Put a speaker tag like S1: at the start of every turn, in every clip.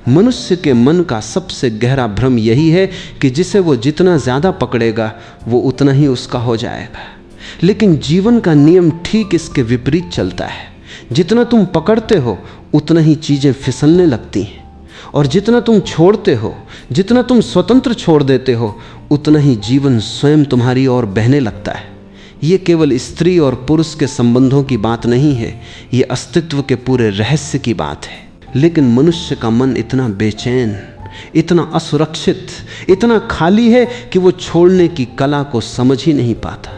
S1: मनुष्य के मन का सबसे गहरा भ्रम यही है कि जिसे वो जितना ज़्यादा पकड़ेगा वो उतना ही उसका हो जाएगा। लेकिन जीवन का नियम ठीक इसके विपरीत चलता है। जितना तुम पकड़ते हो उतना ही चीज़ें फिसलने लगती हैं, और जितना तुम छोड़ते हो, जितना तुम स्वतंत्र छोड़ देते हो, उतना ही जीवन स्वयं तुम्हारी ओर बहने लगता है। ये केवल स्त्री और पुरुष के संबंधों की बात नहीं है, ये अस्तित्व के पूरे रहस्य की बात है। लेकिन मनुष्य का मन इतना बेचैन, इतना असुरक्षित, इतना खाली है कि वो छोड़ने की कला को समझ ही नहीं पाता।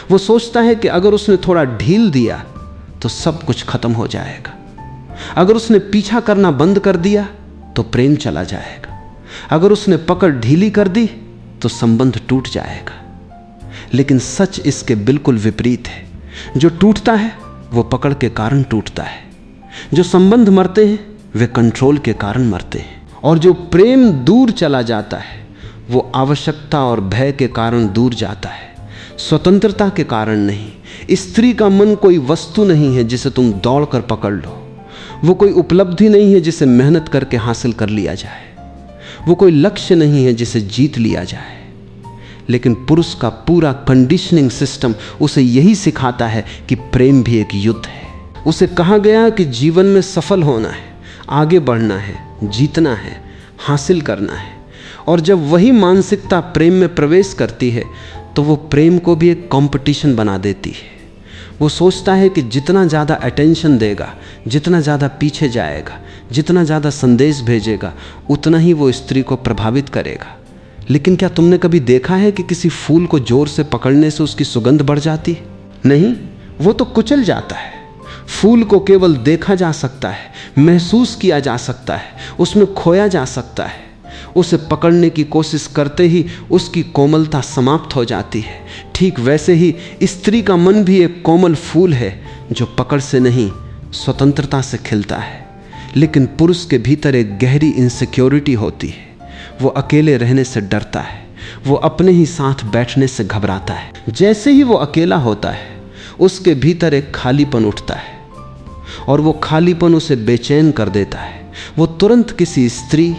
S1: वो सोचता है कि अगर उसने थोड़ा ढील दिया तो सब कुछ खत्म हो जाएगा, अगर उसने पीछा करना बंद कर दिया तो प्रेम चला जाएगा, अगर उसने पकड़ ढीली कर दी तो संबंध टूट जाएगा। लेकिन सच इसके बिल्कुल विपरीत है। जो टूटता है वो पकड़ के कारण टूटता है, जो संबंध मरते हैं वे कंट्रोल के कारण मरते हैं, और जो प्रेम दूर चला जाता है वो आवश्यकता और भय के कारण दूर जाता है, स्वतंत्रता के कारण नहीं। स्त्री का मन कोई वस्तु नहीं है जिसे तुम दौड़ कर पकड़ लो, वो कोई उपलब्धि नहीं है जिसे मेहनत करके हासिल कर लिया जाए, वो कोई लक्ष्य नहीं है जिसे जीत लिया जाए। लेकिन पुरुष का पूरा कंडीशनिंग सिस्टम उसे यही सिखाता है कि प्रेम भी एक युद्ध है। उसे कहा गया कि जीवन में सफल होना है, आगे बढ़ना है, जीतना है, हासिल करना है। और जब वही मानसिकता प्रेम में प्रवेश करती है तो वो प्रेम को भी एक कंपटीशन बना देती है। वो सोचता है कि जितना ज़्यादा अटेंशन देगा, जितना ज़्यादा पीछे जाएगा, जितना ज़्यादा संदेश भेजेगा, उतना ही वो स्त्री को प्रभावित करेगा। लेकिन क्या तुमने कभी देखा है कि किसी फूल को जोर से पकड़ने से उसकी सुगंध बढ़ जाती? नहीं, वो तो कुचल जाता है। फूल को केवल देखा जा सकता है, महसूस किया जा सकता है, उसमें खोया जा सकता है। उसे पकड़ने की कोशिश करते ही उसकी कोमलता समाप्त हो जाती है। ठीक वैसे ही स्त्री का मन भी एक कोमल फूल है जो पकड़ से नहीं, स्वतंत्रता से खिलता है। लेकिन पुरुष के भीतर एक गहरी इनसिक्योरिटी होती है। वो अकेले रहने से डरता है, वो अपने ही साथ बैठने से घबराता है। जैसे ही वो अकेला होता है उसके भीतर एक खालीपन उठता है, और वो खालीपन उसे बेचैन कर देता है। वो तुरंत किसी स्त्री,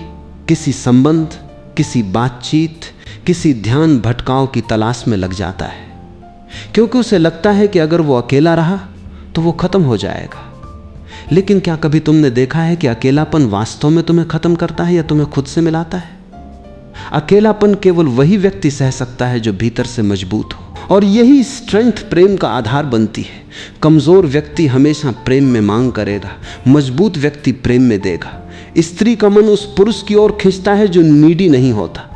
S1: किसी संबंध, किसी बातचीत, किसी ध्यान भटकाव की तलाश में लग जाता है, क्योंकि उसे लगता है कि अगर वो अकेला रहा तो वो खत्म हो जाएगा। लेकिन क्या कभी तुमने देखा है कि अकेलापन वास्तव में तुम्हें खत्म करता है या तुम्हें खुद से मिलाता है? अकेलापन केवल वही व्यक्ति सह सकता है जो भीतर से मजबूत हो, और यही स्ट्रेंथ प्रेम का आधार बनती है। कमजोर व्यक्ति हमेशा प्रेम में मांग करेगा, मजबूत व्यक्ति प्रेम में देगा। स्त्री का मन उस पुरुष की ओर खींचता है जो नीडी नहीं होता।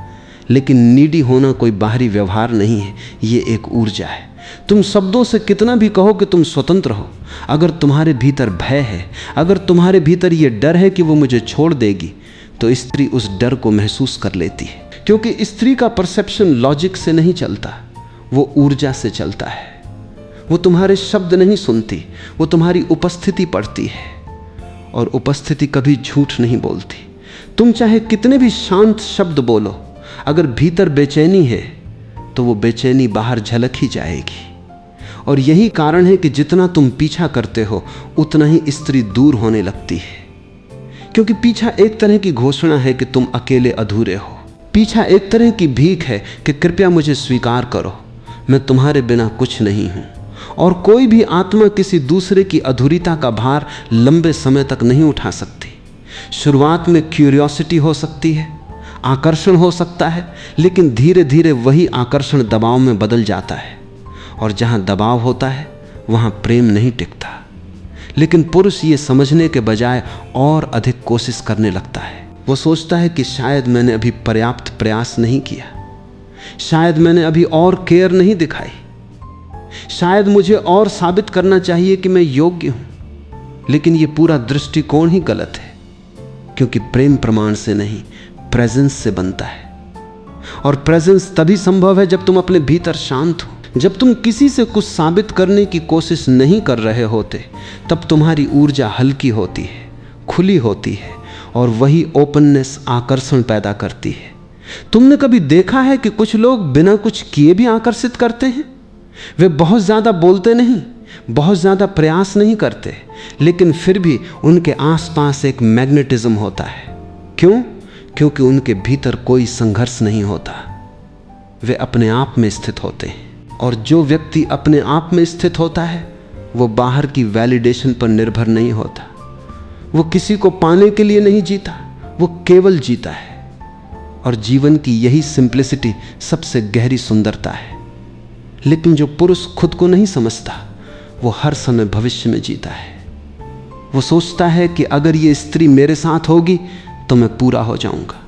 S1: लेकिन नीडी होना कोई बाहरी व्यवहार नहीं है, ये एक ऊर्जा है। तुम शब्दों से कितना भी कहो कि तुम स्वतंत्र हो, अगर तुम्हारे भीतर भय है, अगर तुम्हारे भीतर ये डर है कि वो मुझे छोड़ देगी, तो स्त्री उस डर को महसूस कर लेती है। क्योंकि स्त्री का परसेप्शन लॉजिक से नहीं चलता, वो ऊर्जा से चलता है। वो तुम्हारे शब्द नहीं सुनती, वो तुम्हारी उपस्थिति पढ़ती है, और उपस्थिति कभी झूठ नहीं बोलती। तुम चाहे कितने भी शांत शब्द बोलो, अगर भीतर बेचैनी है तो वो बेचैनी बाहर झलक ही जाएगी। और यही कारण है कि जितना तुम पीछा करते हो उतना ही स्त्री दूर होने लगती है। क्योंकि पीछा एक तरह की घोषणा है कि तुम अकेले अधूरे हो। पीछा एक तरह की भीख है कि कृपया मुझे स्वीकार करो, मैं तुम्हारे बिना कुछ नहीं हूं। और कोई भी आत्मा किसी दूसरे की अधूरता का भार लंबे समय तक नहीं उठा सकती। शुरुआत में क्यूरियोसिटी हो सकती है, आकर्षण हो सकता है, लेकिन धीरे धीरे वही आकर्षण दबाव में बदल जाता है, और जहां दबाव होता है वहां प्रेम नहीं टिकता। लेकिन पुरुष ये समझने के बजाय और अधिक कोशिश करने लगता है। वो सोचता है कि शायद मैंने अभी पर्याप्त प्रयास नहीं किया, शायद मैंने अभी और केयर नहीं दिखाई, शायद मुझे और साबित करना चाहिए कि मैं योग्य हूं। लेकिन ये पूरा दृष्टिकोण ही गलत है, क्योंकि प्रेम प्रमाण से नहीं, प्रेजेंस से बनता है। और प्रेजेंस तभी संभव है जब तुम अपने भीतर शांत हो। जब तुम किसी से कुछ साबित करने की कोशिश नहीं कर रहे होते, तब तुम्हारी ऊर्जा हल्की होती है, खुली होती है, और वही ओपननेस आकर्षण पैदा करती है। तुमने कभी देखा है कि कुछ लोग बिना कुछ किए भी आकर्षित करते हैं? वे बहुत ज़्यादा बोलते नहीं, बहुत ज़्यादा प्रयास नहीं करते, लेकिन फिर भी उनके आसपास एक मैग्नेटिज्म होता है। क्यों? क्योंकि उनके भीतर कोई संघर्ष नहीं होता, वे अपने आप में स्थित होते हैं। और जो व्यक्ति अपने आप में स्थित होता है वो बाहर की वैलिडेशन पर निर्भर नहीं होता, वो किसी को पाने के लिए नहीं जीता, वो केवल जीता है। और जीवन की यही सिंप्लिसिटी सबसे गहरी सुंदरता है। लेकिन जो पुरुष खुद को नहीं समझता वो हर समय भविष्य में जीता है। वो सोचता है कि अगर ये स्त्री मेरे साथ होगी तो मैं पूरा हो जाऊंगा।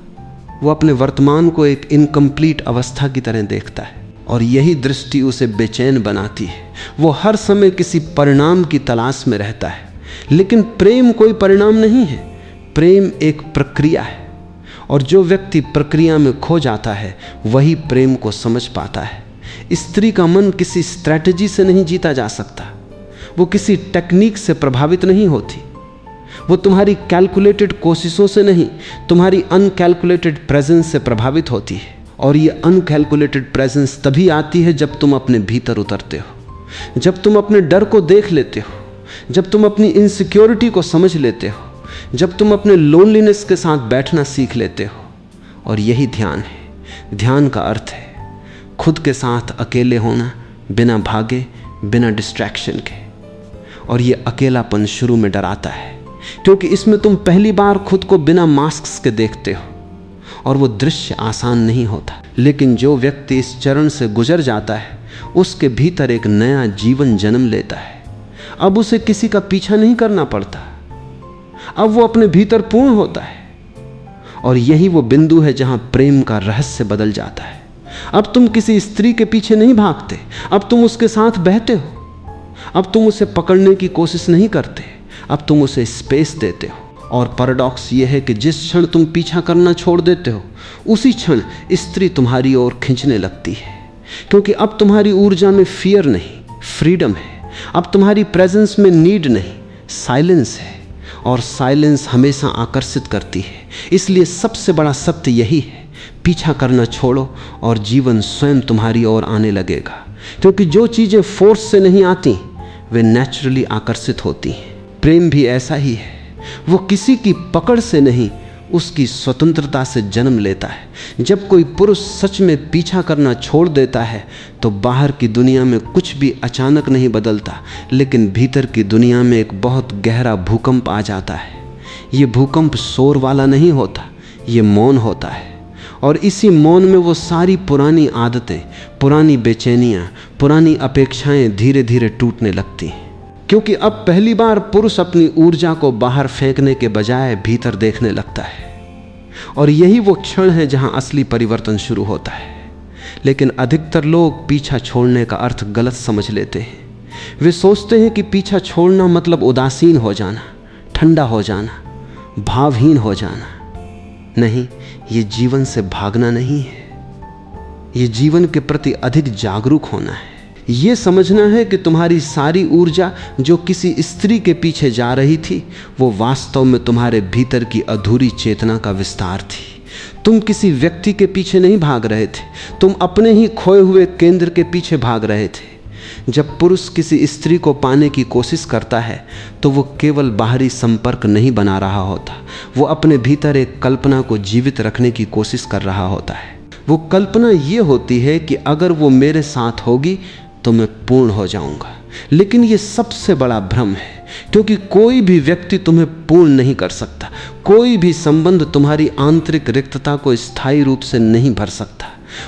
S1: वो अपने वर्तमान को एक इनकम्प्लीट अवस्था की तरह देखता है और यही दृष्टि उसे बेचैन बनाती है। वो हर समय किसी परिणाम की तलाश में रहता है। लेकिन प्रेम कोई परिणाम नहीं है, प्रेम एक प्रक्रिया है। और जो व्यक्ति प्रक्रिया में खो जाता है वही प्रेम को समझ पाता है। स्त्री का मन किसी स्ट्रैटेजी से नहीं जीता जा सकता, वो किसी टेक्निक से प्रभावित नहीं होती, वो तुम्हारी कैलकुलेटेड कोशिशों से नहीं, तुम्हारी अनकैलकुलेटेड प्रेजेंस से प्रभावित होती है। और ये अनकैलकुलेटेड प्रेजेंस तभी आती है जब तुम अपने भीतर उतरते हो, जब तुम अपने डर को देख लेते हो, जब तुम अपनी इनसिक्योरिटी को समझ लेते हो, जब तुम अपने लोनलीनेस के साथ बैठना सीख लेते हो। और यही ध्यान है। ध्यान का अर्थ है खुद के साथ अकेले होना, बिना भागे, बिना डिस्ट्रैक्शन के। और ये अकेलापन शुरू में डराता है क्योंकि इसमें तुम पहली बार खुद को बिना मास्क के देखते हो और वो दृश्य आसान नहीं होता। लेकिन जो व्यक्ति इस चरण से गुजर जाता है उसके भीतर एक नया जीवन जन्म लेता है। अब उसे किसी का पीछा नहीं करना पड़ता, अब वो अपने भीतर पूर्ण होता है। और यही वो बिंदु है जहां प्रेम का रहस्य बदल जाता है। अब तुम किसी स्त्री के पीछे नहीं भागते, अब तुम उसके साथ बहते हो। अब तुम उसे पकड़ने की कोशिश नहीं करते, अब तुम उसे स्पेस देते हो। और पैराडॉक्स ये है कि जिस क्षण तुम पीछा करना छोड़ देते हो उसी क्षण स्त्री तुम्हारी ओर खींचने लगती है। क्योंकि अब तुम्हारी ऊर्जा में फियर नहीं, फ्रीडम है। अब तुम्हारी प्रेजेंस में नीड नहीं, साइलेंस है। और साइलेंस हमेशा आकर्षित करती है। इसलिए सबसे बड़ा सत्य यही है, पीछा करना छोड़ो और जीवन स्वयं तुम्हारी ओर आने लगेगा। क्योंकि जो चीज़ें फोर्स से नहीं आती वे नेचुरली आकर्षित होती हैं। प्रेम भी ऐसा ही है, वो किसी की पकड़ से नहीं, उसकी स्वतंत्रता से जन्म लेता है। जब कोई पुरुष सच में पीछा करना छोड़ देता है तो बाहर की दुनिया में कुछ भी अचानक नहीं बदलता, लेकिन भीतर की दुनिया में एक बहुत गहरा भूकंप आ जाता है। ये भूकंप शोर वाला नहीं होता, ये मौन होता है। और इसी मौन में वो सारी पुरानी आदतें, पुरानी बेचैनियाँ, पुरानी अपेक्षाएं धीरे धीरे टूटने लगती हैं। क्योंकि अब पहली बार पुरुष अपनी ऊर्जा को बाहर फेंकने के बजाय भीतर देखने लगता है। और यही वो क्षण है जहां असली परिवर्तन शुरू होता है। लेकिन अधिकतर लोग पीछा छोड़ने का अर्थ गलत समझ लेते हैं। वे सोचते हैं कि पीछा छोड़ना मतलब उदासीन हो जाना, ठंडा हो जाना, भावहीन हो जाना। नहीं, ये जीवन से भागना नहीं है, ये जीवन के प्रति अधिक जागरूक होना है। ये समझना है कि तुम्हारी सारी ऊर्जा जो किसी स्त्री के पीछे जा रही थी वो वास्तव में तुम्हारे भीतर की अधूरी चेतना का विस्तार थी। तुम किसी व्यक्ति के पीछे नहीं भाग रहे थे, तुम अपने ही खोए हुए केंद्र के पीछे भाग रहे थे। जब पुरुष किसी स्त्री को पाने की कोशिश करता है तो वो केवल बाहरी संपर्क नहीं बना रहा होता, वो अपने भीतर एक कल्पना को जीवित रखने की कोशिश कर रहा होता है। वो कल्पना ये होती है कि अगर वो मेरे साथ होगी तो मैं पूर्ण हो जाऊंगा। लेकिन ये सबसे बड़ा भ्रम है, क्योंकि कोई भी व्यक्ति तुम्हें पूर्ण नहीं कर सकता। कोई भी संबंध तुम्हारी आंतरिक रिक्तता को स्थायी रूप से नहीं भर सकता।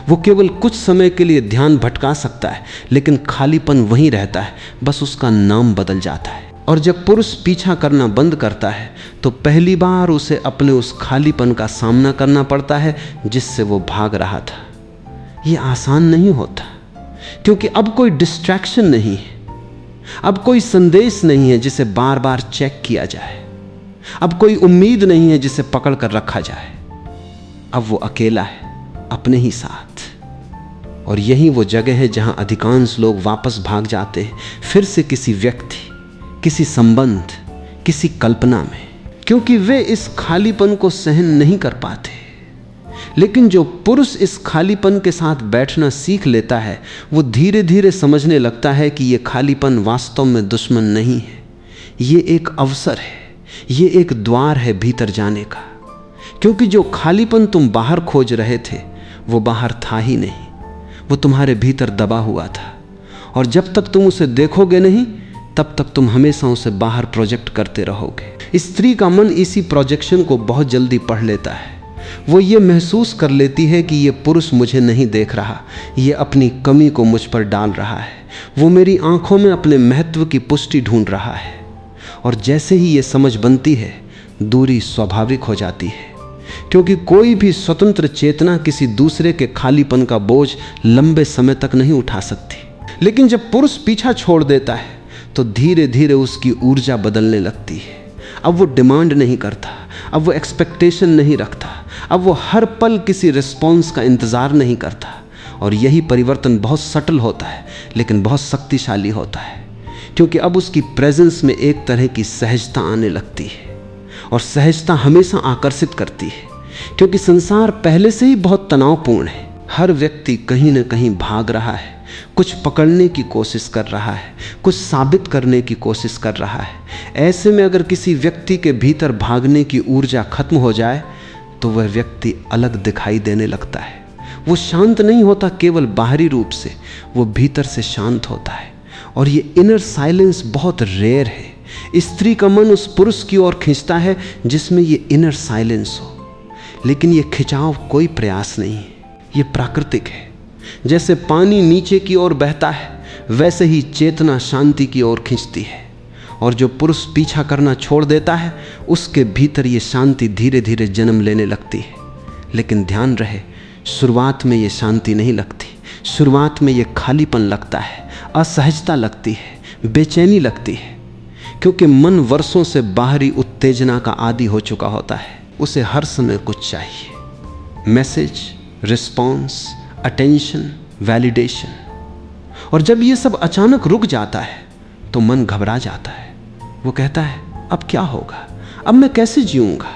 S1: वो केवल कुछ समय के लिए ध्यान भटका सकता है, लेकिन खालीपन वहीं रहता है, बस उसका नाम बदल जाता है। और जब पुरुष पीछा करना बंद करता है तो पहली बार उसे अपने उस खालीपन का सामना करना पड़ता है जिससे वो भाग रहा था। ये आसान नहीं होता, क्योंकि अब कोई डिस्ट्रैक्शन नहीं है, अब कोई संदेश नहीं है जिसे बार बार चेक किया जाए, अब कोई उम्मीद नहीं है जिसे पकड़ कर रखा जाए। अब वो अकेला है अपने ही साथ। और यही वो जगह है जहां अधिकांश लोग वापस भाग जाते हैं, फिर से किसी व्यक्ति, किसी संबंध, किसी कल्पना में, क्योंकि वे इस खालीपन को सहन नहीं कर पाते। लेकिन जो पुरुष इस खालीपन के साथ बैठना सीख लेता है वो धीरे धीरे समझने लगता है कि ये खालीपन वास्तव में दुश्मन नहीं है, ये एक अवसर है, ये एक द्वार है भीतर जाने का। क्योंकि जो खालीपन तुम बाहर खोज रहे थे वो बाहर था ही नहीं, वो तुम्हारे भीतर दबा हुआ था। और जब तक तुम उसे देखोगे नहीं तब तक तुम हमेशा उसे बाहर प्रोजेक्ट करते रहोगे। स्त्री का मन इसी प्रोजेक्शन को बहुत जल्दी पढ़ लेता है। वो ये महसूस कर लेती है कि ये पुरुष मुझे नहीं देख रहा, ये अपनी कमी को मुझ पर डाल रहा है, वो मेरी आंखों में अपने महत्व की पुष्टि ढूंढ रहा है। और जैसे ही ये समझ बनती है, दूरी स्वाभाविक हो जाती है, क्योंकि कोई भी स्वतंत्र चेतना किसी दूसरे के खालीपन का बोझ लंबे समय तक नहीं उठा सकती। लेकिन जब पुरुष पीछा छोड़ देता है तो धीरे धीरे उसकी ऊर्जा बदलने लगती है। अब वो डिमांड नहीं करता, अब वो एक्सपेक्टेशन नहीं रखता, अब वो हर पल किसी रिस्पॉन्स का इंतज़ार नहीं करता। और यही परिवर्तन बहुत सटल होता है लेकिन बहुत शक्तिशाली होता है, क्योंकि अब उसकी प्रेजेंस में एक तरह की सहजता आने लगती है। और सहजता हमेशा आकर्षित करती है, क्योंकि संसार पहले से ही बहुत तनावपूर्ण है। हर व्यक्ति कहीं न कहीं भाग रहा है, कुछ पकड़ने की कोशिश कर रहा है, कुछ साबित करने की कोशिश कर रहा है। ऐसे में अगर किसी व्यक्ति के भीतर भागने की ऊर्जा खत्म हो जाए तो वह व्यक्ति अलग दिखाई देने लगता है। वो शांत नहीं होता केवल बाहरी रूप से, वो भीतर से शांत होता है। और ये इनर साइलेंस बहुत रेयर है। स्त्री का मन उस पुरुष की ओर खींचता है जिसमें ये इनर साइलेंस हो, लेकिन ये खिंचाव कोई प्रयास नहीं है, ये प्राकृतिक है। जैसे पानी नीचे की ओर बहता है वैसे ही चेतना शांति की ओर खींचती है। और जो पुरुष पीछा करना छोड़ देता है उसके भीतर ये शांति धीरे धीरे जन्म लेने लगती है। लेकिन ध्यान रहे, शुरुआत में ये शांति नहीं लगती, शुरुआत में ये खालीपन लगता है, असहजता लगती है, बेचैनी लगती है, क्योंकि मन वर्षों से बाहरी उत्तेजना का आदी हो चुका होता है। उसे हर समय कुछ चाहिए, मैसेज, रिस्पॉन्स, अटेंशन, वैलिडेशन। और जब ये सब अचानक रुक जाता है तो मन घबरा जाता है। वो कहता है अब क्या होगा, अब मैं कैसे जीऊंगा।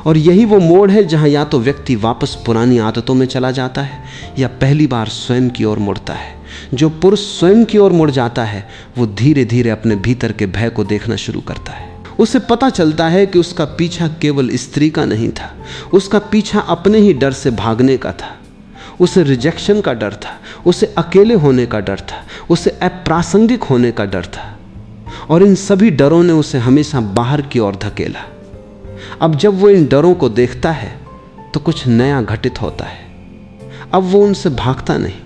S1: और यही वो मोड़ है जहां या तो व्यक्ति वापस पुरानी आदतों में चला जाता है या पहली बार स्वयं की ओर मुड़ता है। जो पुरुष स्वयं की ओर मुड़ जाता है वो धीरे धीरे अपने भीतर के भय को देखना शुरू करता है। उसे पता चलता है कि उसका पीछा केवल स्त्री का नहीं था, उसका पीछा अपने ही डर से भागने का था। उसे रिजेक्शन का डर था, उसे अकेले होने का डर था, उसे अप्रासंगिक होने का डर था। और इन सभी डरों ने उसे हमेशा बाहर की ओर धकेला। अब जब वो इन डरों को देखता है तो कुछ नया घटित होता है। अब वो उनसे भागता नहीं,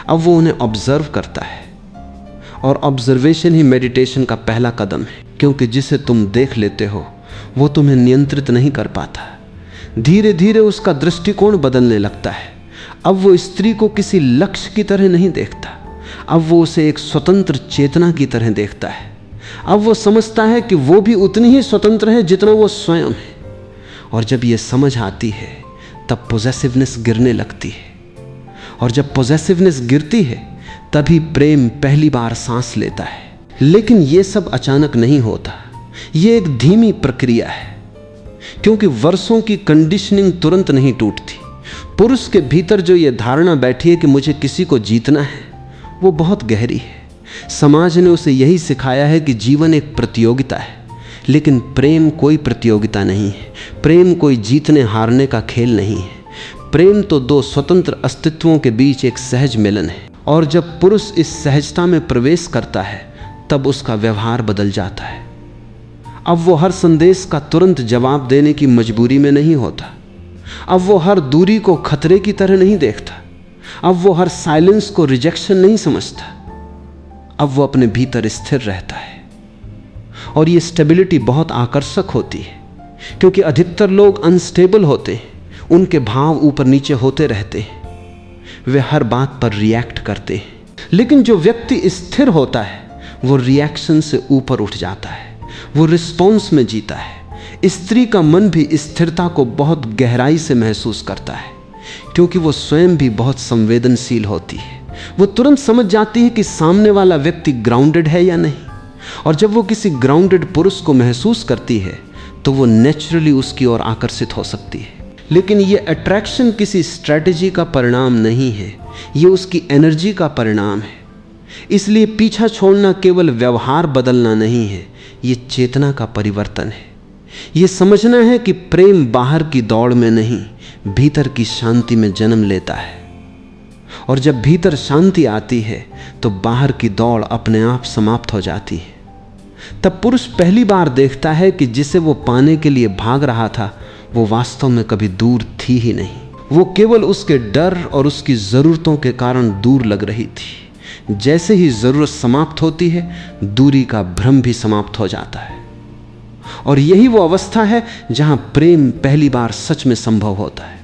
S1: अब वो उन्हें ऑब्जर्व करता है। और ऑब्जर्वेशन ही मेडिटेशन का पहला कदम है, क्योंकि जिसे तुम देख लेते हो वो तुम्हें नियंत्रित नहीं कर पाता। धीरे धीरे उसका दृष्टिकोण बदलने लगता है। अब वो स्त्री को किसी लक्ष्य की तरह नहीं देखता, अब वो उसे एक स्वतंत्र चेतना की तरह देखता है। अब वो समझता है कि वो भी उतनी ही स्वतंत्र है जितना वो स्वयं है। और जब ये समझ आती है तब पॉजेसिवनेस गिरने लगती है। और जब पॉजेसिवनेस गिरती है तभी प्रेम पहली बार सांस लेता है। लेकिन ये सब अचानक नहीं होता, ये एक धीमी प्रक्रिया है, क्योंकि वर्षों की कंडीशनिंग तुरंत नहीं टूटती। पुरुष के भीतर जो ये धारणा बैठी है कि मुझे किसी को जीतना है, वो बहुत गहरी है। समाज ने उसे यही सिखाया है कि जीवन एक प्रतियोगिता है, लेकिन प्रेम कोई प्रतियोगिता नहीं है। प्रेम कोई जीतने हारने का खेल नहीं है। प्रेम तो दो स्वतंत्र अस्तित्वों के बीच एक सहज मिलन है। और जब पुरुष इस सहजता में प्रवेश करता है तब उसका व्यवहार बदल जाता है। अब वो हर संदेश का तुरंत जवाब देने की मजबूरी में नहीं होता। अब वो हर दूरी को खतरे की तरह नहीं देखता। अब वो हर साइलेंस को रिजेक्शन नहीं समझता। अब वो अपने भीतर स्थिर रहता है। और ये स्टेबिलिटी बहुत आकर्षक होती है, क्योंकि अधिकतर लोग अनस्टेबल होते हैं, उनके भाव ऊपर नीचे होते रहते हैं, वे हर बात पर रिएक्ट करते हैं। लेकिन जो व्यक्ति स्थिर होता है वो रिएक्शन से ऊपर उठ जाता है, वो रिस्पॉन्स में जीता है। स्त्री का मन भी स्थिरता को बहुत गहराई से महसूस करता है, क्योंकि वो स्वयं भी बहुत संवेदनशील होती है। वो तुरंत समझ जाती है कि सामने वाला व्यक्ति ग्राउंडेड है या नहीं। और जब वो किसी ग्राउंडेड पुरुष को महसूस करती है तो वो नेचुरली उसकी ओर आकर्षित हो सकती है। लेकिन ये अट्रैक्शन किसी स्ट्रैटेजी का परिणाम नहीं है, ये उसकी एनर्जी का परिणाम है। इसलिए पीछा छोड़ना केवल व्यवहार बदलना नहीं है, ये चेतना का परिवर्तन है। ये समझना है कि प्रेम बाहर की दौड़ में नहीं, भीतर की शांति में जन्म लेता है। और जब भीतर शांति आती है तो बाहर की दौड़ अपने आप समाप्त हो जाती है। तब पुरुष पहली बार देखता है कि जिसे वो पाने के लिए भाग रहा था वो वास्तव में कभी दूर थी ही नहीं। वो केवल उसके डर और उसकी ज़रूरतों के कारण दूर लग रही थी। जैसे ही ज़रूरत समाप्त होती है, दूरी का भ्रम भी समाप्त हो जाता है। और यही वो अवस्था है जहां प्रेम पहली बार सच में संभव होता है,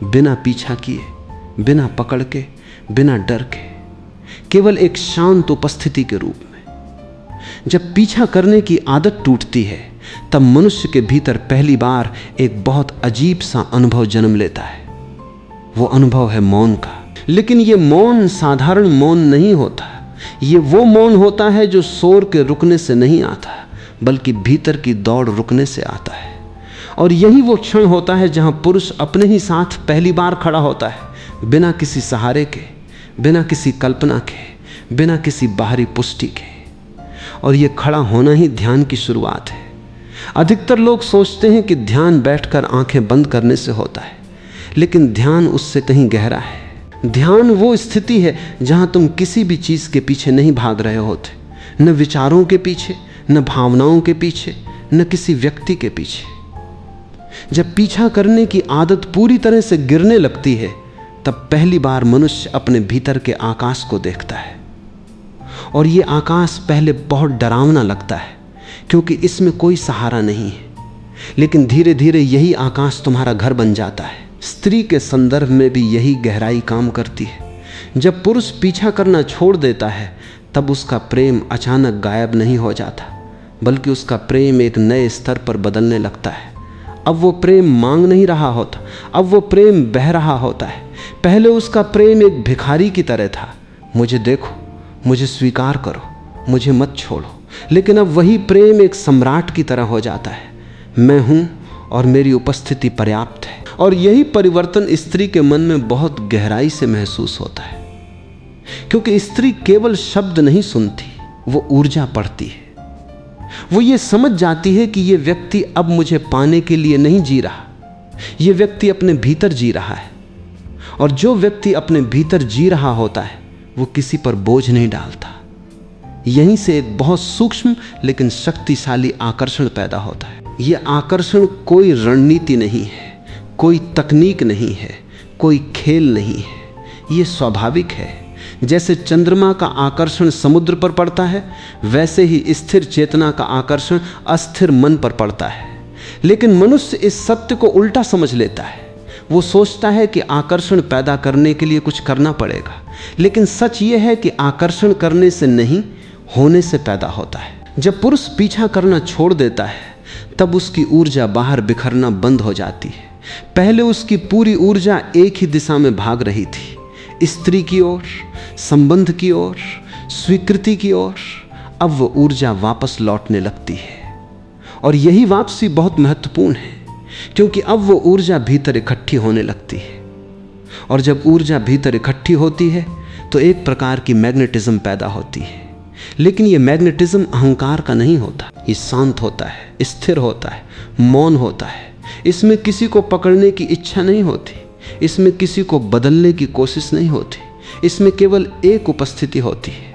S1: बिना पीछा किए, बिना पकड़ के, बिना डर के, केवल एक शांत उपस्थिति के रूप में। जब पीछा करने की आदत टूटती है तब मनुष्य के भीतर पहली बार एक बहुत अजीब सा अनुभव जन्म लेता है। वो अनुभव है मौन का। लेकिन ये मौन साधारण मौन नहीं होता। ये वो मौन होता है जो शोर के रुकने से नहीं आता, बल्कि भीतर की दौड़ रुकने से आता है। और यही वो क्षण होता है जहां पुरुष अपने ही साथ पहली बार खड़ा होता है, बिना किसी सहारे के, बिना किसी कल्पना के, बिना किसी बाहरी पुष्टि के। और ये खड़ा होना ही ध्यान की शुरुआत है। अधिकतर लोग सोचते हैं कि ध्यान बैठकर आंखें बंद करने से होता है, लेकिन ध्यान उससे कहीं गहरा है। ध्यान वो स्थिति है जहां तुम किसी भी चीज के पीछे नहीं भाग रहे होते, न विचारों के पीछे, न भावनाओं के पीछे, न किसी व्यक्ति के पीछे। जब पीछा करने की आदत पूरी तरह से गिरने लगती है तब पहली बार मनुष्य अपने भीतर के आकाश को देखता है। और ये आकाश पहले बहुत डरावना लगता है क्योंकि इसमें कोई सहारा नहीं है, लेकिन धीरे धीरे यही आकाश तुम्हारा घर बन जाता है। स्त्री के संदर्भ में भी यही गहराई काम करती है। जब पुरुष पीछा करना छोड़ देता है तब उसका प्रेम अचानक गायब नहीं हो जाता, बल्कि उसका प्रेम एक नए स्तर पर बदलने लगता है। अब वो प्रेम मांग नहीं रहा होता, अब वो प्रेम बह रहा होता है। पहले उसका प्रेम एक भिखारी की तरह था, मुझे देखो, मुझे स्वीकार करो, मुझे मत छोड़ो। लेकिन अब वही प्रेम एक सम्राट की तरह हो जाता है, मैं हूं और मेरी उपस्थिति पर्याप्त है। और यही परिवर्तन स्त्री के मन में बहुत गहराई से महसूस होता है, क्योंकि स्त्री केवल शब्द नहीं सुनती, वो ऊर्जा पढ़ती है। वो ये समझ जाती है कि ये व्यक्ति अब मुझे पाने के लिए नहीं जी रहा, ये व्यक्ति अपने भीतर जी रहा है। और जो व्यक्ति अपने भीतर जी रहा होता है वो किसी पर बोझ नहीं डालता। यहीं से एक बहुत सूक्ष्म लेकिन शक्तिशाली आकर्षण पैदा होता है। यह आकर्षण कोई रणनीति नहीं है, कोई तकनीक नहीं है, कोई खेल नहीं है, ये स्वाभाविक है। जैसे चंद्रमा का आकर्षण समुद्र पर पड़ता है, वैसे ही स्थिर चेतना का आकर्षण अस्थिर मन पर पड़ता है। लेकिन मनुष्य इस सत्य को उल्टा समझ लेता है। वो सोचता है कि आकर्षण पैदा करने के लिए कुछ करना पड़ेगा, लेकिन सच ये है कि आकर्षण करने से नहीं, होने से पैदा होता है। जब पुरुष पीछा करना छोड़ देता है तब उसकी ऊर्जा बाहर बिखरना बंद हो जाती है। पहले उसकी पूरी ऊर्जा एक ही दिशा में भाग रही थी, स्त्री की ओर, संबंध की ओर, स्वीकृति की ओर। अब वो ऊर्जा वापस लौटने लगती है। और यही वापसी बहुत महत्वपूर्ण है, क्योंकि अब वो ऊर्जा भीतर इकट्ठी होने लगती है। और जब ऊर्जा भीतर इकट्ठी होती है तो एक प्रकार की मैग्नेटिज्म पैदा होती है। लेकिन ये मैग्नेटिज्म अहंकार का नहीं होता, ये शांत होता है, स्थिर होता है, मौन होता है। इसमें किसी को पकड़ने की इच्छा नहीं होती, इसमें किसी को बदलने की कोशिश नहीं होती, इसमें केवल एक उपस्थिति होती है।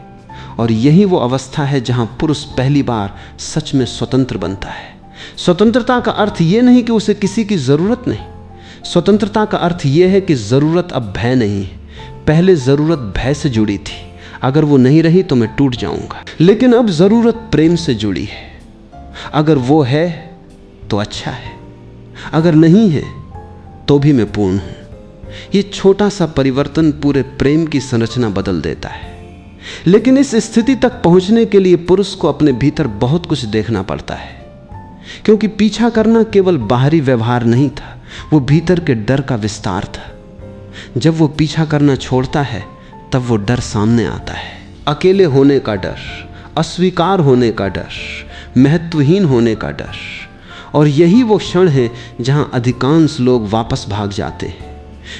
S1: और यही वो अवस्था है जहां पुरुष पहली बार सच में स्वतंत्र बनता है। स्वतंत्रता का अर्थ ये नहीं कि उसे किसी की जरूरत नहीं। स्वतंत्रता का अर्थ ये है कि जरूरत अब भय नहीं है। पहले जरूरत भय से जुड़ी थी, अगर वो नहीं रही तो मैं टूट जाऊंगा। लेकिन अब जरूरत प्रेम से जुड़ी है। अगर वो है तो अच्छा है, अगर नहीं है तो भी मैं पूर्ण हूं। ये छोटा सा परिवर्तन पूरे प्रेम की संरचना बदल देता है। लेकिन इस स्थिति तक पहुंचने के लिए पुरुष को अपने भीतर बहुत कुछ देखना पड़ता है, क्योंकि पीछा करना केवल बाहरी व्यवहार नहीं था, वो भीतर के डर का विस्तार था। जब वो पीछा करना छोड़ता है तब वो डर सामने आता है। अकेले होने का डर, अस्वीकार होने का डर, महत्वहीन होने का डर। और यही वो क्षण है जहां अधिकांश लोग वापस भाग जाते हैं।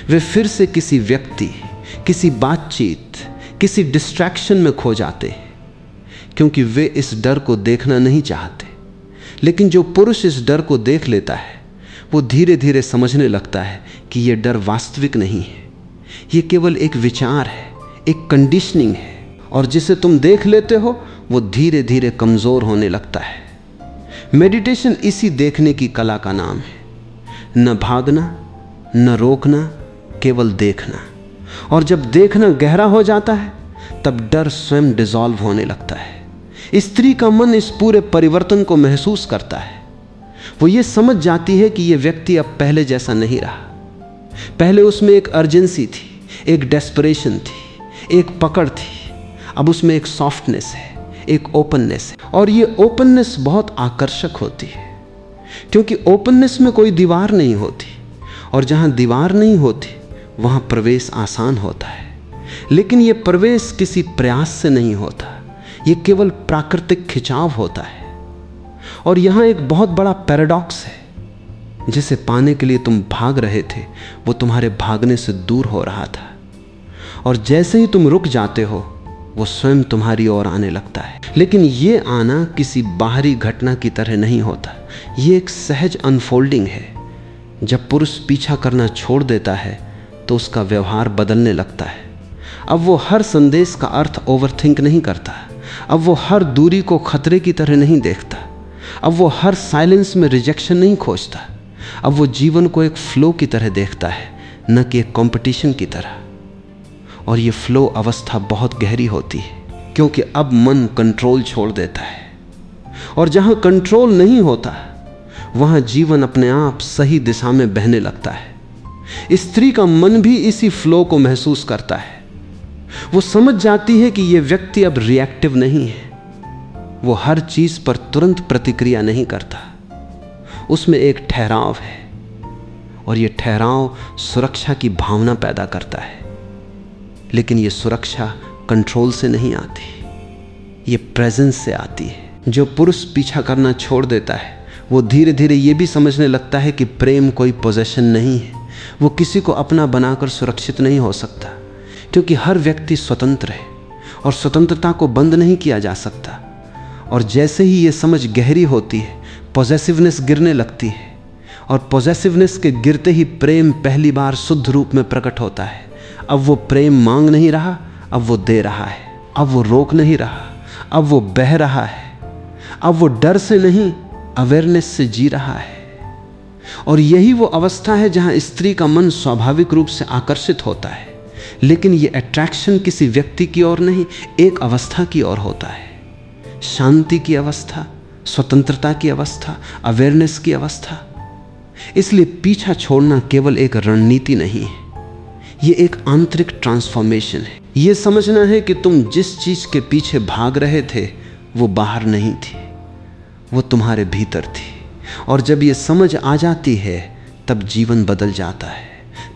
S1: वे फिर से किसी व्यक्ति, किसी बातचीत, किसी डिस्ट्रैक्शन में खो जाते हैं, क्योंकि वे इस डर को देखना नहीं चाहते। लेकिन जो पुरुष इस डर को देख लेता है वो धीरे धीरे समझने लगता है कि ये डर वास्तविक नहीं है, ये केवल एक विचार है, एक कंडीशनिंग है, और जिसे तुम देख लेते हो वो धीरे धीरे कमज़ोर होने लगता है। मेडिटेशन इसी देखने की कला का नाम है, न भागना न रोकना, केवल देखना। और जब देखना गहरा हो जाता है तब डर स्वयं डिसॉल्व होने लगता है। स्त्री का मन इस पूरे परिवर्तन को महसूस करता है। वो ये समझ जाती है कि ये व्यक्ति अब पहले जैसा नहीं रहा। पहले उसमें एक अर्जेंसी थी, एक डेस्परेशन थी, एक पकड़ थी। अब उसमें एक सॉफ्टनेस है, एक ओपननेस है। और ये ओपननेस बहुत आकर्षक होती है, क्योंकि ओपननेस में कोई दीवार नहीं होती, और जहाँ दीवार नहीं होती वहाँ प्रवेश आसान होता है। लेकिन ये प्रवेश किसी प्रयास से नहीं होता, ये केवल प्राकृतिक खिंचाव होता है। और यहाँ एक बहुत बड़ा पैराडॉक्स है, जिसे पाने के लिए तुम भाग रहे थे वो तुम्हारे भागने से दूर हो रहा था, और जैसे ही तुम रुक जाते हो वो स्वयं तुम्हारी ओर आने लगता है। लेकिन ये आना किसी बाहरी घटना की तरह नहीं होता, ये एक सहज अनफोल्डिंग है। जब पुरुष पीछा करना छोड़ देता है तो उसका व्यवहार बदलने लगता है। अब वो हर संदेश का अर्थ ओवरथिंक नहीं करता, अब वो हर दूरी को खतरे की तरह नहीं देखता, अब वो हर साइलेंस में रिजेक्शन नहीं खोजता। अब वो जीवन को एक फ्लो की तरह देखता है, न कि एक कंपटीशन की तरह। और ये फ्लो अवस्था बहुत गहरी होती है, क्योंकि अब मन कंट्रोल छोड़ देता है, और जहाँ कंट्रोल नहीं होता वहाँ जीवन अपने आप सही दिशा में बहने लगता है। स्त्री का मन भी इसी फ्लो को महसूस करता है। वो समझ जाती है कि ये व्यक्ति अब रिएक्टिव नहीं है, वो हर चीज पर तुरंत प्रतिक्रिया नहीं करता, उसमें एक ठहराव है, और ये ठहराव सुरक्षा की भावना पैदा करता है। लेकिन ये सुरक्षा कंट्रोल से नहीं आती, ये प्रेजेंस से आती है। जो पुरुष पीछा करना छोड़ देता है वो धीरे धीरे ये भी समझने लगता है कि प्रेम कोई पोजेशन नहीं है, वो किसी को अपना बनाकर सुरक्षित नहीं हो सकता, क्योंकि हर व्यक्ति स्वतंत्र है और स्वतंत्रता को बंद नहीं किया जा सकता। और जैसे ही ये समझ गहरी होती है पॉजेसिवनेस गिरने लगती है, और पॉजेसिवनेस के गिरते ही प्रेम पहली बार शुद्ध रूप में प्रकट होता है। अब वो प्रेम मांग नहीं रहा, अब वो दे रहा है। अब वो रोक नहीं रहा, अब वो बह रहा है। अब वो डर से नहीं अवेयरनेस से जी रहा है। और यही वो अवस्था है जहां स्त्री का मन स्वाभाविक रूप से आकर्षित होता है। लेकिन ये अट्रैक्शन किसी व्यक्ति की ओर नहीं, एक अवस्था की ओर होता है। शांति की अवस्था, स्वतंत्रता की अवस्था, अवेयरनेस की अवस्था। इसलिए पीछा छोड़ना केवल एक रणनीति नहीं है, ये एक आंतरिक ट्रांसफॉर्मेशन है। ये समझना है कि तुम जिस चीज के पीछे भाग रहे थे वो बाहर नहीं थी, वो तुम्हारे भीतर थी। और जब ये समझ आ जाती है तब जीवन बदल जाता है,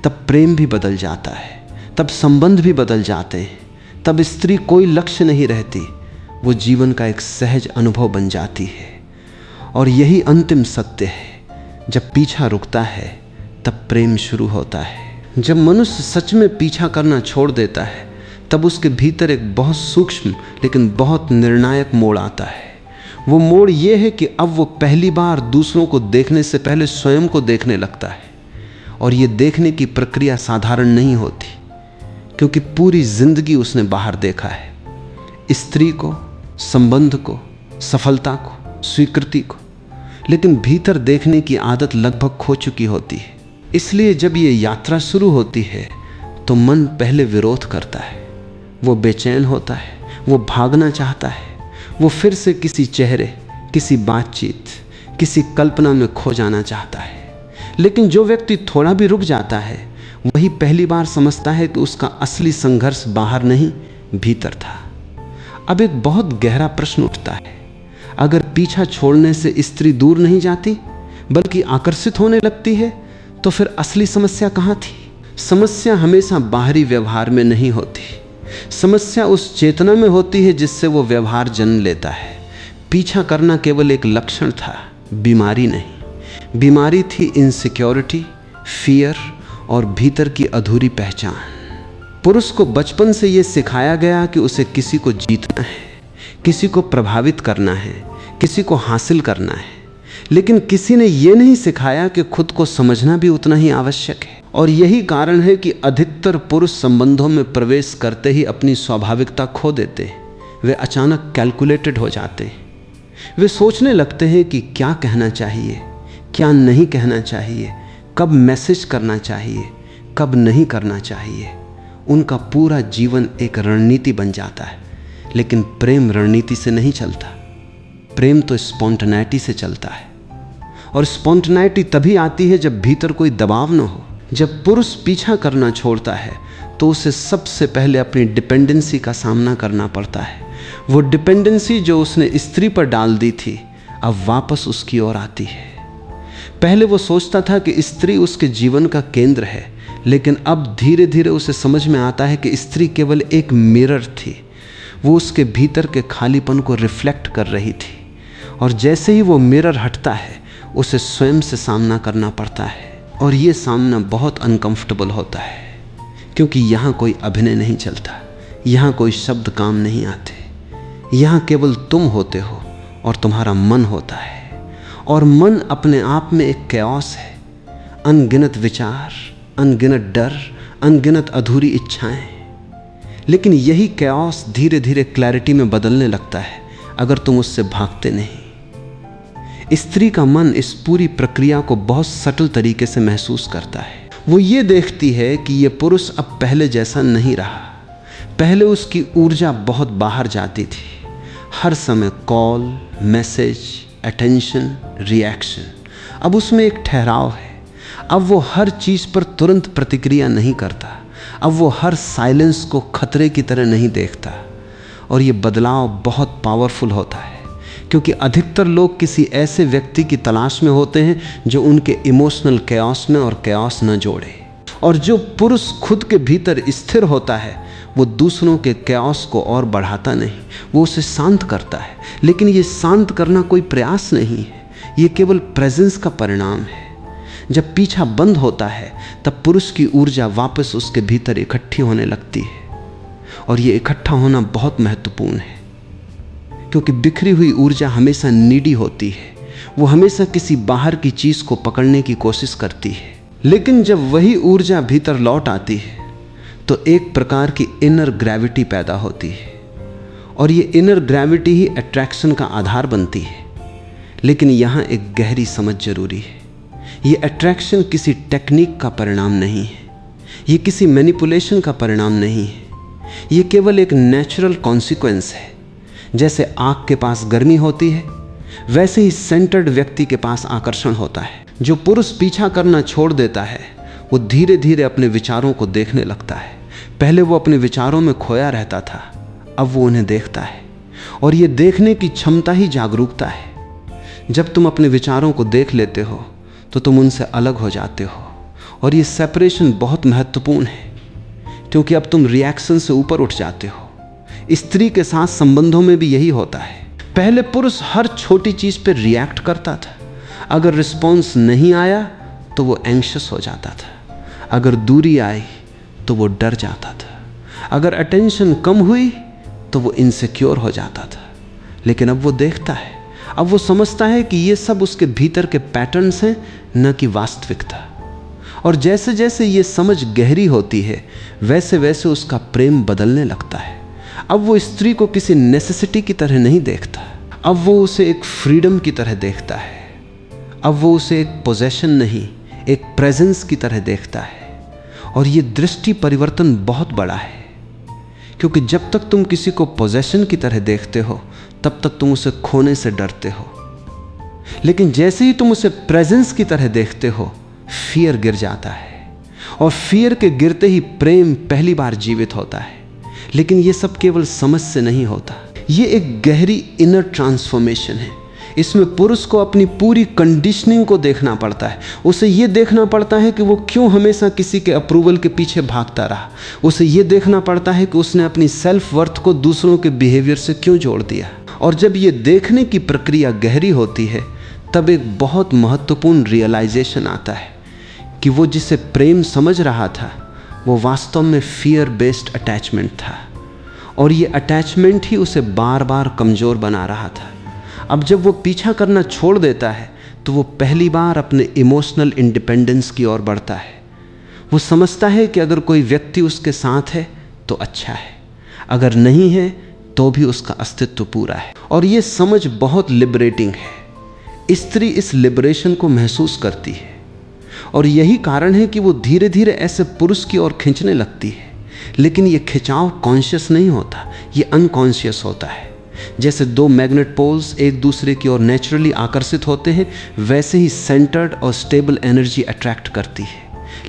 S1: तब प्रेम भी बदल जाता है, तब संबंध भी बदल जाते हैं। तब स्त्री कोई लक्ष्य नहीं रहती, वो जीवन का एक सहज अनुभव बन जाती है। और यही अंतिम सत्य है, जब पीछा रुकता है तब प्रेम शुरू होता है। जब मनुष्य सच में पीछा करना छोड़ देता है तब उसके भीतर एक बहुत सूक्ष्म लेकिन बहुत निर्णायक मोड़ आता है। वो मोड़ ये है कि अब वो पहली बार दूसरों को देखने से पहले स्वयं को देखने लगता है। और ये देखने की प्रक्रिया साधारण नहीं होती, क्योंकि पूरी जिंदगी उसने बाहर देखा है, स्त्री को, संबंध को, सफलता को, स्वीकृति को, लेकिन भीतर देखने की आदत लगभग खो चुकी होती है। इसलिए जब ये यात्रा शुरू होती है तो मन पहले विरोध करता है, वो बेचैन होता है, वो भागना चाहता है, वो फिर से किसी चेहरे, किसी बातचीत, किसी कल्पना में खो जाना चाहता है। लेकिन जो व्यक्ति थोड़ा भी रुक जाता है वही पहली बार समझता है कि उसका असली संघर्ष बाहर नहीं, भीतर था। अब एक बहुत गहरा प्रश्न उठता है, अगर पीछा छोड़ने से स्त्री दूर नहीं जाती बल्कि आकर्षित होने लगती है तो फिर असली समस्या कहाँ थी? समस्या हमेशा बाहरी व्यवहार में नहीं होती, समस्या उस चेतना में होती है जिससे वो व्यवहार जन्म लेता है। पीछा करना केवल एक लक्षण था, बीमारी नहीं। बीमारी थी इनसिक्योरिटी, फियर और भीतर की अधूरी पहचान। पुरुष को बचपन से ये सिखाया गया कि उसे किसी को जीतना है, किसी को प्रभावित करना है, किसी को हासिल करना है। लेकिन किसी ने यह नहीं सिखाया कि खुद को समझना भी उतना ही आवश्यक है। और यही कारण है कि अधिकतर पुरुष संबंधों में प्रवेश करते ही अपनी स्वाभाविकता खो देते हैं। वे अचानक कैलकुलेटेड हो जाते हैं। वे सोचने लगते हैं कि क्या कहना चाहिए, क्या नहीं कहना चाहिए, कब मैसेज करना चाहिए, कब नहीं करना चाहिए। उनका पूरा जीवन एक रणनीति बन जाता है। लेकिन प्रेम रणनीति से नहीं चलता। प्रेम तो स्पॉन्टेनिटी से चलता है। और स्पॉन्टेनिटी तभी आती है जब भीतर कोई दबाव न हो। जब पुरुष पीछा करना छोड़ता है तो उसे सबसे पहले अपनी डिपेंडेंसी का सामना करना पड़ता है। वो डिपेंडेंसी जो उसने स्त्री पर डाल दी थी अब वापस उसकी ओर आती है। पहले वो सोचता था कि स्त्री उसके जीवन का केंद्र है, लेकिन अब धीरे धीरे उसे समझ में आता है कि स्त्री केवल एक मिरर थी। वो उसके भीतर के खालीपन को रिफ्लेक्ट कर रही थी। और जैसे ही वो मिरर हटता है उसे स्वयं से सामना करना पड़ता है। और ये सामना बहुत अनकंफर्टेबल होता है, क्योंकि यहाँ कोई अभिनय नहीं चलता, यहाँ कोई शब्द काम नहीं आते। यहाँ केवल तुम होते हो और तुम्हारा मन होता है। और मन अपने आप में एक कैओस है। अनगिनत विचार, अनगिनत डर, अनगिनत अधूरी इच्छाएं। लेकिन यही कैओस धीरे धीरे क्लैरिटी में बदलने लगता है अगर तुम उससे भागते नहीं। स्त्री का मन इस पूरी प्रक्रिया को बहुत सटल तरीके से महसूस करता है। वो ये देखती है कि ये पुरुष अब पहले जैसा नहीं रहा। पहले उसकी ऊर्जा बहुत बाहर जाती थी। हर समय कॉल, मैसेज, अटेंशन, रिएक्शन। अब उसमें एक ठहराव है। अब वो हर चीज़ पर तुरंत प्रतिक्रिया नहीं करता। अब वो हर साइलेंस को खतरे की तरह नहीं देखता। और ये बदलाव बहुत पावरफुल होता है, क्योंकि अधिकतर लोग किसी ऐसे व्यक्ति की तलाश में होते हैं जो उनके इमोशनल कैओस में और कैओस न जोड़े। और जो पुरुष खुद के भीतर स्थिर होता है वो दूसरों के कैओस को और बढ़ाता नहीं, वो उसे शांत करता है। लेकिन ये शांत करना कोई प्रयास नहीं है, ये केवल प्रेजेंस का परिणाम है। जब पीछा बंद होता है तब पुरुष की ऊर्जा वापस उसके भीतर इकट्ठी होने लगती है। और ये इकट्ठा होना बहुत महत्वपूर्ण है, क्योंकि बिखरी हुई ऊर्जा हमेशा नीडी होती है। वो हमेशा किसी बाहर की चीज़ को पकड़ने की कोशिश करती है। लेकिन जब वही ऊर्जा भीतर लौट आती है तो एक प्रकार की इनर ग्रेविटी पैदा होती है। और ये इनर ग्रेविटी ही अट्रैक्शन का आधार बनती है। लेकिन यहाँ एक गहरी समझ जरूरी है। ये अट्रैक्शन किसी टेक्निक का परिणाम नहीं है, ये किसी मैनिपुलेशन का परिणाम नहीं है। ये केवल एक नेचुरल कॉन्सिक्वेंस है। जैसे आग के पास गर्मी होती है, वैसे ही सेंटर्ड व्यक्ति के पास आकर्षण होता है। जो पुरुष पीछा करना छोड़ देता है वो धीरे धीरे अपने विचारों को देखने लगता है। पहले वो अपने विचारों में खोया रहता था, अब वो उन्हें देखता है। और ये देखने की क्षमता ही जागरूकता है। जब तुम अपने विचारों को देख लेते हो तो तुम उनसे अलग हो जाते हो। और ये सेपरेशन बहुत महत्वपूर्ण है, क्योंकि अब तुम रिएक्शन से ऊपर उठ जाते हो। स्त्री के साथ संबंधों में भी यही होता है। पहले पुरुष हर छोटी चीज़ पर रिएक्ट करता था। अगर रिस्पॉन्स नहीं आया तो वो एंग्शियस हो जाता था। अगर दूरी आई तो वो डर जाता था। अगर अटेंशन कम हुई तो वो इनसिक्योर हो जाता था। लेकिन अब वो देखता है, अब वो समझता है कि ये सब उसके भीतर के पैटर्न्स हैं, न कि वास्तविकता। और जैसे जैसे ये समझ गहरी होती है वैसे वैसे उसका प्रेम बदलने लगता है। अब वो स्त्री को किसी नेसेसिटी की तरह नहीं देखता, अब वो उसे एक फ्रीडम की तरह देखता है। अब वो उसे एक पोजेशन नहीं, एक प्रेजेंस की तरह देखता है। और ये दृष्टि परिवर्तन बहुत बड़ा है, क्योंकि जब तक तुम किसी को पोजेशन की तरह देखते हो तब तक तुम उसे खोने से डरते हो। लेकिन जैसे ही तुम उसे प्रेजेंस की तरह देखते हो फियर गिर जाता है। और फियर के गिरते ही प्रेम पहली बार जीवित होता है। लेकिन ये सब केवल समझ से नहीं होता, ये एक गहरी इनर ट्रांसफॉर्मेशन है। इसमें पुरुष को अपनी पूरी कंडीशनिंग को देखना पड़ता है। उसे ये देखना पड़ता है कि वो क्यों हमेशा किसी के अप्रूवल के पीछे भागता रहा। उसे ये देखना पड़ता है कि उसने अपनी सेल्फ वर्थ को दूसरों के बिहेवियर से क्यों जोड़ दिया। और जब ये देखने की प्रक्रिया गहरी होती है तब एक बहुत महत्वपूर्ण रियलाइजेशन आता है कि वो जिसे प्रेम समझ रहा था वो वास्तव में फियर बेस्ड अटैचमेंट था। और ये अटैचमेंट ही उसे बार बार कमज़ोर बना रहा था। अब जब वो पीछा करना छोड़ देता है तो वो पहली बार अपने इमोशनल इंडिपेंडेंस की ओर बढ़ता है। वो समझता है कि अगर कोई व्यक्ति उसके साथ है तो अच्छा है, अगर नहीं है तो भी उसका अस्तित्व पूरा है। और ये समझ बहुत लिबरेटिंग है। स्त्री इस लिबरेशन को महसूस करती है और यही कारण है कि वो धीरे धीरे ऐसे पुरुष की ओर खींचने लगती है। लेकिन ये खिंचाव कॉन्शियस नहीं होता, ये अनकॉन्शियस होता है। जैसे दो मैग्नेट पोल्स एक दूसरे की ओर नेचुरली आकर्षित होते हैं, वैसे ही सेंटर्ड और स्टेबल एनर्जी अट्रैक्ट करती है।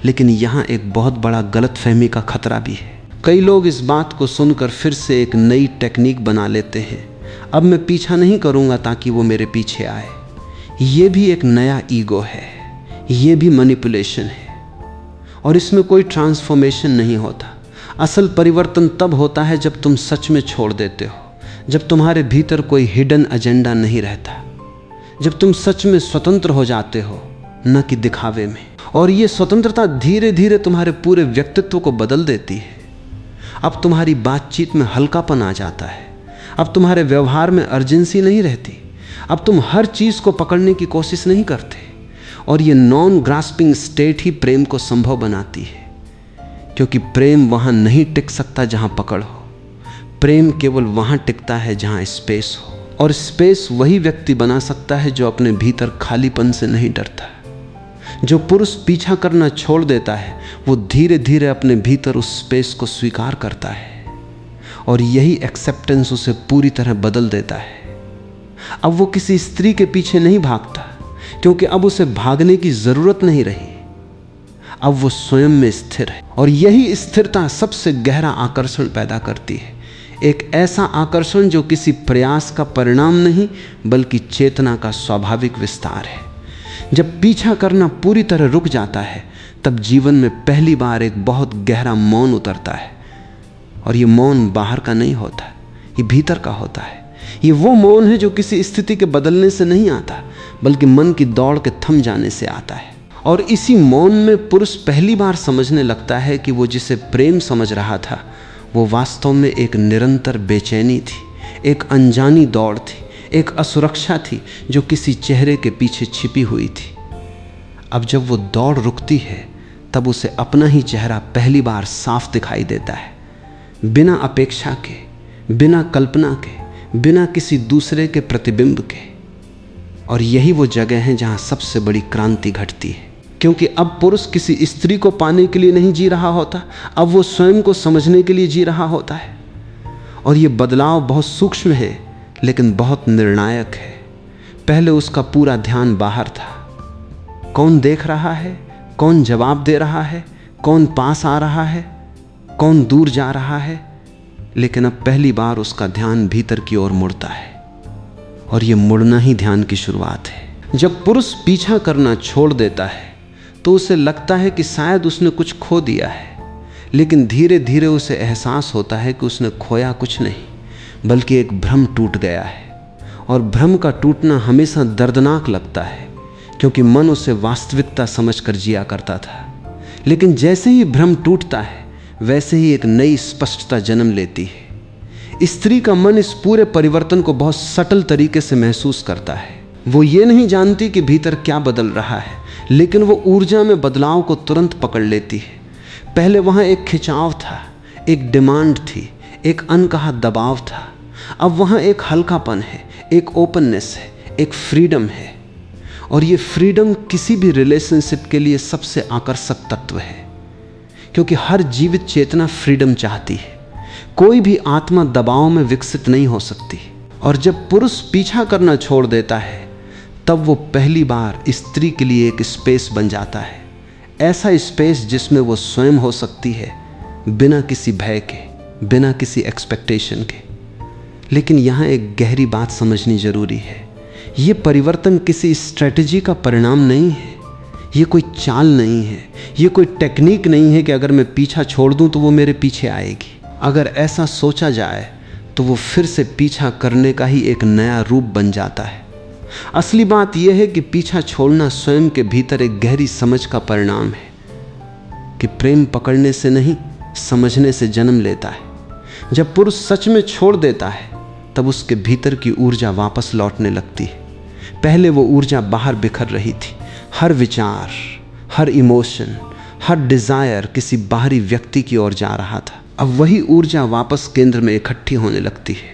S1: लेकिन यहाँ एक बहुत बड़ा गलतफहमी का खतरा भी है। कई लोग इस बात को सुनकर फिर से एक नई टेक्निक बना लेते हैं, अब मैं पीछा नहीं करूँगा ताकि वो मेरे पीछे आए। ये भी एक नया ईगो है, ये भी मैनिपुलेशन है और इसमें कोई ट्रांसफॉर्मेशन नहीं होता। असल परिवर्तन तब होता है जब तुम सच में छोड़ देते हो, जब तुम्हारे भीतर कोई हिडन एजेंडा नहीं रहता, जब तुम सच में स्वतंत्र हो जाते हो, न कि दिखावे में। और ये स्वतंत्रता धीरे धीरे तुम्हारे पूरे व्यक्तित्व को बदल देती है। अब तुम्हारी बातचीत में हल्कापन आ जाता है, अब तुम्हारे व्यवहार में अर्जेंसी नहीं रहती, अब तुम हर चीज़ को पकड़ने की कोशिश नहीं करते। और ये नॉन ग्रास्पिंग स्टेट ही प्रेम को संभव बनाती है, क्योंकि प्रेम वहाँ नहीं टिक सकता जहाँ पकड़ हो। प्रेम केवल वहाँ टिकता है जहाँ स्पेस हो, और स्पेस वही व्यक्ति बना सकता है जो अपने भीतर खालीपन से नहीं डरता। जो पुरुष पीछा करना छोड़ देता है वो धीरे धीरे अपने भीतर उस स्पेस को स्वीकार करता है, और यही एक्सेप्टेंस उसे पूरी तरह बदल देता है। अब वो किसी स्त्री के पीछे नहीं भागता, क्योंकि अब उसे भागने की जरूरत नहीं रही। अब वो स्वयं में स्थिर है, और यही स्थिरता सबसे गहरा आकर्षण पैदा करती है। एक ऐसा आकर्षण जो किसी प्रयास का परिणाम नहीं बल्कि चेतना का स्वाभाविक विस्तार है। जब पीछा करना पूरी तरह रुक जाता है तब जीवन में पहली बार एक बहुत गहरा मौन उतरता है। और ये मौन बाहर का नहीं होता, ये भीतर का होता है। ये वो मौन है जो किसी स्थिति के बदलने से नहीं आता बल्कि मन की दौड़ के थम जाने से आता है। और इसी मौन में पुरुष पहली बार समझने लगता है कि वो जिसे प्रेम समझ रहा था वो वास्तव में एक निरंतर बेचैनी थी, एक अनजानी दौड़ थी, एक असुरक्षा थी जो किसी चेहरे के पीछे छिपी हुई थी। अब जब वो दौड़ रुकती है तब उसे अपना ही चेहरा पहली बार साफ दिखाई देता है, बिना अपेक्षा के, बिना कल्पना के, बिना किसी दूसरे के प्रतिबिंब के। और यही वो जगह है जहाँ सबसे बड़ी क्रांति घटती है, क्योंकि अब पुरुष किसी स्त्री को पाने के लिए नहीं जी रहा होता, अब वो स्वयं को समझने के लिए जी रहा होता है। और ये बदलाव बहुत सूक्ष्म है लेकिन बहुत निर्णायक है। पहले उसका पूरा ध्यान बाहर था, कौन देख रहा है, कौन जवाब दे रहा है, कौन पास आ रहा है, कौन दूर जा रहा है। लेकिन अब पहली बार उसका ध्यान भीतर की ओर मुड़ता है, और ये मुड़ना ही ध्यान की शुरुआत है। जब पुरुष पीछा करना छोड़ देता है तो उसे लगता है कि शायद उसने कुछ खो दिया है, लेकिन धीरे धीरे उसे एहसास होता है कि उसने खोया कुछ नहीं बल्कि एक भ्रम टूट गया है। और भ्रम का टूटना हमेशा दर्दनाक लगता है, क्योंकि मन उसे वास्तविकता समझकर जिया करता था। लेकिन जैसे ही भ्रम टूटता है वैसे ही एक नई स्पष्टता जन्म लेती है। स्त्री का मन इस पूरे परिवर्तन को बहुत सटल तरीके से महसूस करता है। वो ये नहीं जानती कि भीतर क्या बदल रहा है, लेकिन वो ऊर्जा में बदलाव को तुरंत पकड़ लेती है। पहले वहाँ एक खिंचाव था, एक डिमांड थी, एक अनकहा दबाव था। अब वहाँ एक हल्कापन है, एक ओपननेस है, एक फ्रीडम है। और ये फ्रीडम किसी भी रिलेशनशिप के लिए सबसे आकर्षक तत्व है, क्योंकि हर जीवित चेतना फ्रीडम चाहती है। कोई भी आत्मा दबाव में विकसित नहीं हो सकती। और जब पुरुष पीछा करना छोड़ देता है तब वो पहली बार स्त्री के लिए एक स्पेस बन जाता है, ऐसा स्पेस जिसमें वो स्वयं हो सकती है, बिना किसी भय के, बिना किसी एक्सपेक्टेशन के। लेकिन यहाँ एक गहरी बात समझनी जरूरी है। ये परिवर्तन किसी स्ट्रेटजी का परिणाम नहीं है, ये कोई चाल नहीं है, ये कोई टेक्निक नहीं है कि अगर मैं पीछा छोड़ दूं तो वो मेरे पीछे आएगी। अगर ऐसा सोचा जाए तो वो फिर से पीछा करने का ही एक नया रूप बन जाता है। असली बात यह है कि पीछा छोड़ना स्वयं के भीतर एक गहरी समझ का परिणाम है कि प्रेम पकड़ने से नहीं, समझने से जन्म लेता है। जब पुरुष सच में छोड़ देता है तब उसके भीतर की ऊर्जा वापस लौटने लगती है। पहले वो ऊर्जा बाहर बिखर रही थी। हर विचार, हर इमोशन, हर डिजायर किसी बाहरी व्यक्ति की ओर जा रहा था। अब वही ऊर्जा वापस केंद्र में इकट्ठी होने लगती है,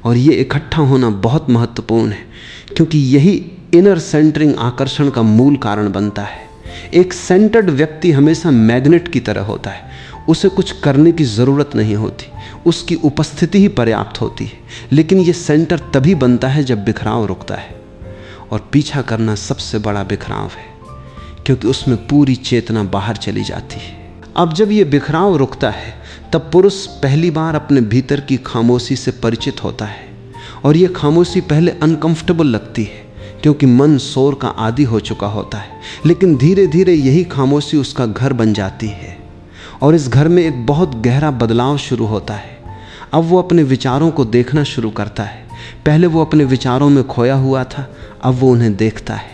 S1: और ये इकट्ठा होना बहुत महत्वपूर्ण है, क्योंकि यही इनर सेंटरिंग आकर्षण का मूल कारण बनता है। एक सेंटर्ड व्यक्ति हमेशा मैग्नेट की तरह होता है, उसे कुछ करने की ज़रूरत नहीं होती, उसकी उपस्थिति ही पर्याप्त होती है। लेकिन ये सेंटर तभी बनता है जब बिखराव रुकता है, और पीछा करना सबसे बड़ा बिखराव है, क्योंकि उसमें पूरी चेतना बाहर चली जाती है। अब जब ये बिखराव रुकता है, तब पुरुष पहली बार अपने भीतर की खामोशी से परिचित होता है, और ये खामोशी पहले अनकंफर्टेबल लगती है, क्योंकि मन शोर का आदी हो चुका होता है। लेकिन धीरे धीरे यही खामोशी उसका घर बन जाती है, और इस घर में एक बहुत गहरा बदलाव शुरू होता है। अब वो अपने विचारों को देखना शुरू करता है। पहले वो अपने विचारों में खोया हुआ था, अब वो उन्हें देखता है,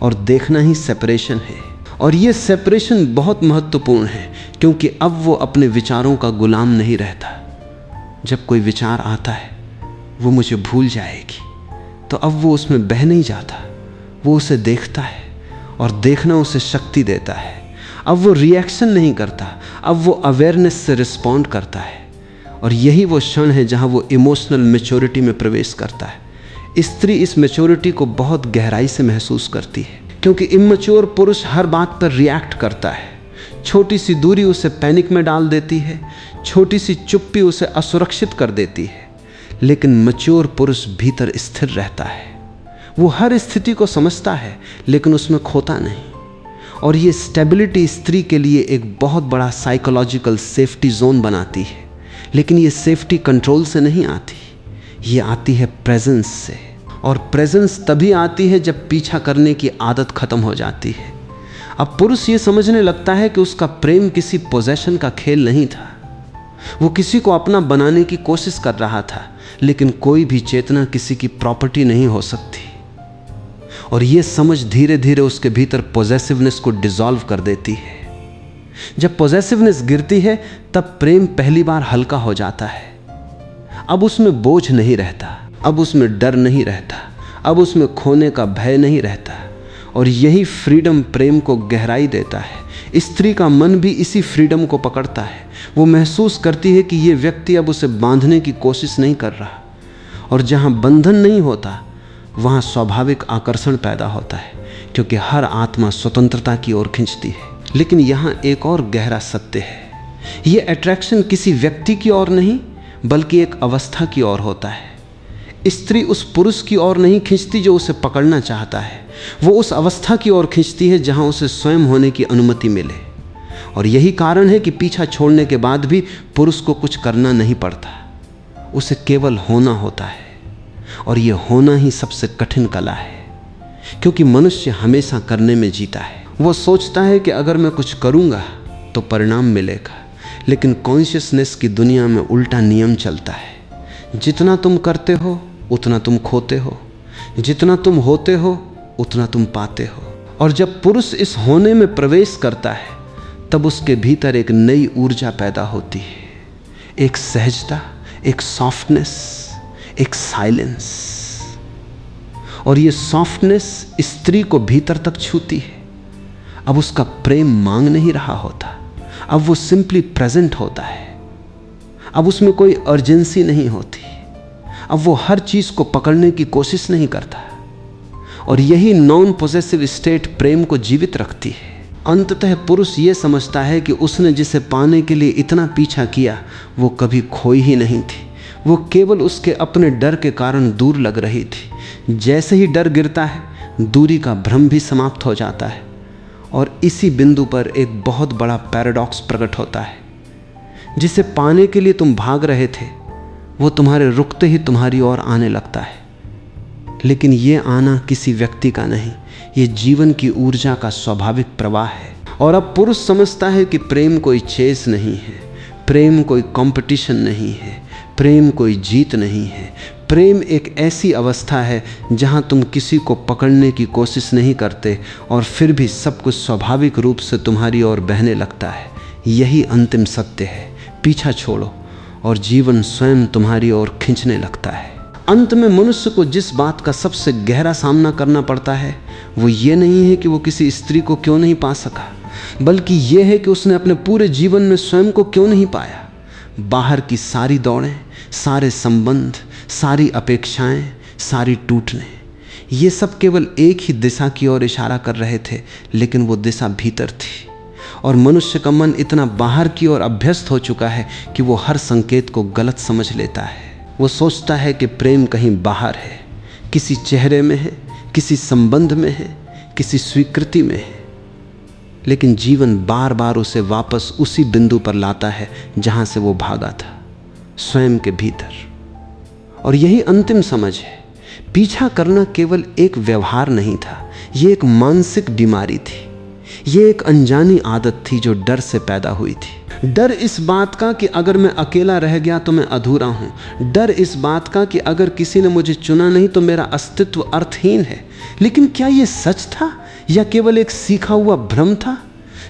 S1: और देखना ही सेपरेशन है। और ये सेपरेशन बहुत महत्वपूर्ण है, क्योंकि अब वो अपने विचारों का गुलाम नहीं रहता। जब कोई विचार आता है, वो मुझे भूल जाएगी, तो अब वो उसमें बह नहीं जाता, वो उसे देखता है, और देखना उसे शक्ति देता है। अब वो रिएक्शन नहीं करता, अब वो अवेयरनेस से रिस्पॉन्ड करता है। और यही वो क्षण है जहाँ वो इमोशनल मैच्योरिटी में प्रवेश करता है। स्त्री इस मैच्योरिटी को बहुत गहराई से महसूस करती है, क्योंकि इमैच्योर पुरुष हर बात पर रिएक्ट करता है। छोटी सी दूरी उसे पैनिक में डाल देती है, छोटी सी चुप्पी उसे असुरक्षित कर देती है। लेकिन मैच्योर पुरुष भीतर स्थिर रहता है, वो हर स्थिति को समझता है, लेकिन उसमें खोता नहीं। और ये स्टेबिलिटी स्त्री के लिए एक बहुत बड़ा साइकोलॉजिकल सेफ्टी जोन बनाती है। लेकिन ये सेफ्टी कंट्रोल से नहीं आती, ये आती है प्रेजेंस से। और प्रेजेंस तभी आती है जब पीछा करने की आदत खत्म हो जाती है। अब पुरुष ये समझने लगता है कि उसका प्रेम किसी पोजेशन का खेल नहीं था, वो किसी को अपना बनाने की कोशिश कर रहा था। लेकिन कोई भी चेतना किसी की प्रॉपर्टी नहीं हो सकती। और ये समझ धीरे धीरे उसके भीतर पॉजेसिवनेस को डिसॉल्व कर देती है। जब पॉजेसिवनेस गिरती है, तब प्रेम पहली बार हल्का हो जाता है। अब उसमें बोझ नहीं रहता, अब उसमें डर नहीं रहता, अब उसमें खोने का भय नहीं रहता। और यही फ्रीडम प्रेम को गहराई देता है। स्त्री का मन भी इसी फ्रीडम को पकड़ता है। वो महसूस करती है कि ये व्यक्ति अब उसे बांधने की कोशिश नहीं कर रहा, और जहाँ बंधन नहीं होता वहाँ स्वाभाविक आकर्षण पैदा होता है, क्योंकि हर आत्मा स्वतंत्रता की ओर खींचती है। लेकिन यहाँ एक और गहरा सत्य है, ये अट्रैक्शन किसी व्यक्ति की ओर नहीं, बल्कि एक अवस्था की ओर होता है। स्त्री उस पुरुष की ओर नहीं खींचती जो उसे पकड़ना चाहता है, वो उस अवस्था की ओर खींचती है जहाँ उसे स्वयं होने की अनुमति मिले। और यही कारण है कि पीछा छोड़ने के बाद भी पुरुष को कुछ करना नहीं पड़ता, उसे केवल होना होता है। और ये होना ही सबसे कठिन कला है, क्योंकि मनुष्य हमेशा करने में जीता है। वो सोचता है कि अगर मैं कुछ करूँगा तो परिणाम मिलेगा, लेकिन कॉन्शियसनेस की दुनिया में उल्टा नियम चलता है। जितना तुम करते हो उतना तुम खोते हो, जितना तुम होते हो उतना तुम पाते हो। और जब पुरुष इस होने में प्रवेश करता है, तब उसके भीतर एक नई ऊर्जा पैदा होती है, एक सहजता, एक सॉफ्टनेस, एक साइलेंस। और ये सॉफ्टनेस स्त्री को भीतर तक छूती है। अब उसका प्रेम मांग नहीं रहा होता, अब वो सिंपली प्रेजेंट होता है। अब उसमें कोई अर्जेंसी नहीं होती, अब वो हर चीज को पकड़ने की कोशिश नहीं करता। और यही नॉन पॉसेसिव स्टेट प्रेम को जीवित रखती है। अंततः पुरुष ये समझता है कि उसने जिसे पाने के लिए इतना पीछा किया, वो कभी खोई ही नहीं थी, वो केवल उसके अपने डर के कारण दूर लग रही थी। जैसे ही डर गिरता है, दूरी का भ्रम भी समाप्त हो जाता है। और इसी बिंदु पर एक बहुत बड़ा पैराडॉक्स प्रकट होता है। जिसे पाने के लिए तुम भाग रहे थे, वो तुम्हारे रुकते ही तुम्हारी ओर आने लगता है। लेकिन ये आना किसी व्यक्ति का नहीं, ये जीवन की ऊर्जा का स्वाभाविक प्रवाह है। और अब पुरुष समझता है कि प्रेम कोई चेस नहीं है, प्रेम कोई कंपटीशन नहीं है, प्रेम कोई जीत नहीं है। प्रेम एक ऐसी अवस्था है जहाँ तुम किसी को पकड़ने की कोशिश नहीं करते, और फिर भी सब कुछ स्वाभाविक रूप से तुम्हारी ओर बहने लगता है। यही अंतिम सत्य है। पीछा छोड़ो और जीवन स्वयं तुम्हारी ओर खींचने लगता है। अंत में मनुष्य को जिस बात का सबसे गहरा सामना करना पड़ता है वो ये नहीं है कि वो किसी स्त्री को क्यों नहीं पा सका, बल्कि ये है कि उसने अपने पूरे जीवन में स्वयं को क्यों नहीं पाया। बाहर की सारी दौड़ें, सारे संबंध, सारी अपेक्षाएं, सारी टूटने, ये सब केवल एक ही दिशा की ओर इशारा कर रहे थे, लेकिन वो दिशा भीतर थी। और मनुष्य का मन इतना बाहर की ओर अभ्यस्त हो चुका है कि वो हर संकेत को गलत समझ लेता है। वो सोचता है कि प्रेम कहीं बाहर है, किसी चेहरे में है, किसी संबंध में है, किसी स्वीकृति में है, लेकिन जीवन बार बार उसे वापस उसी बिंदु पर लाता है जहां से वो भागा था, स्वयं के भीतर। और यही अंतिम समझ है। पीछा करना केवल एक व्यवहार नहीं था, ये एक मानसिक बीमारी थी, ये एक अनजानी आदत थी जो डर से पैदा हुई थी। डर इस बात का कि अगर मैं अकेला रह गया तो मैं अधूरा हूं। डर इस बात का कि अगर किसी ने मुझे चुना नहीं तो मेरा अस्तित्व अर्थहीन है। लेकिन क्या यह सच था या केवल एक सीखा हुआ भ्रम था?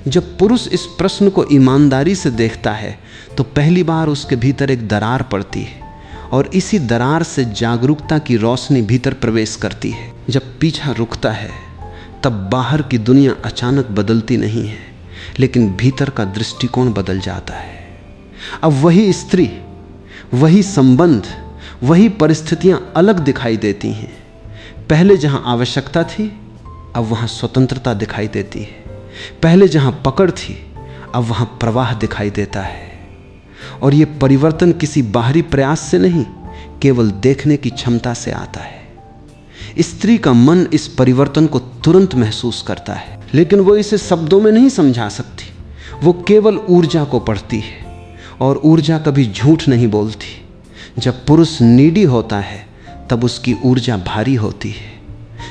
S1: जब पुरुष इस प्रश्न को ईमानदारी से देखता है तो पहली बार उसके भीतर एक दरार पड़ती है और इसी दरार से जागरूकता की रोशनी भीतर प्रवेश करती है। जब पीछा रुकता है तब बाहर की दुनिया अचानक बदलती नहीं है, लेकिन भीतर का दृष्टिकोण बदल जाता है। अब वही स्त्री, वही संबंध, वही परिस्थितियां अलग दिखाई देती हैं। पहले जहां आवश्यकता थी अब वहां स्वतंत्रता दिखाई देती है। पहले जहां पकड़ थी अब वहां प्रवाह दिखाई देता है। और यह परिवर्तन किसी बाहरी प्रयास से नहीं, केवल देखने की क्षमता से आता है। स्त्री का मन इस परिवर्तन को तुरंत महसूस करता है, लेकिन वो इसे शब्दों में नहीं समझा सकती। वो केवल ऊर्जा को पढ़ती है और ऊर्जा कभी झूठ नहीं बोलती। जब पुरुष नीडी होता है तब उसकी ऊर्जा भारी होती है।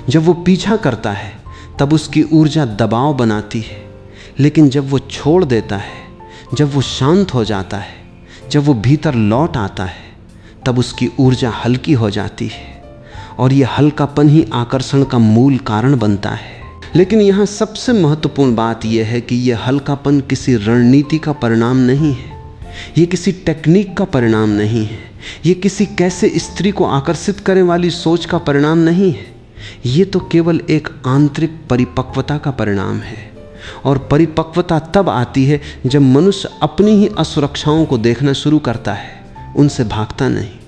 S1: जब वो पीछा करता है तब उसकी ऊर्जा दबाव बनाती है, लेकिन जब वो छोड़ देता है, जब वो शांत हो जाता है, जब वो भीतर लौट आता है, तब उसकी ऊर्जा हल्की हो जाती है। और यह हल्कापन ही आकर्षण का मूल कारण बनता है। लेकिन यहाँ सबसे महत्वपूर्ण बात यह है कि यह हल्कापन किसी रणनीति का परिणाम नहीं है, ये किसी टेक्निक का परिणाम नहीं है, ये किसी कैसे स्त्री को आकर्षित करने वाली सोच का परिणाम नहीं है। ये तो केवल एक आंतरिक परिपक्वता का परिणाम है। और परिपक्वता तब आती है जब मनुष्य अपनी ही असुरक्षाओं को देखना शुरू करता है, उनसे भागता नहीं।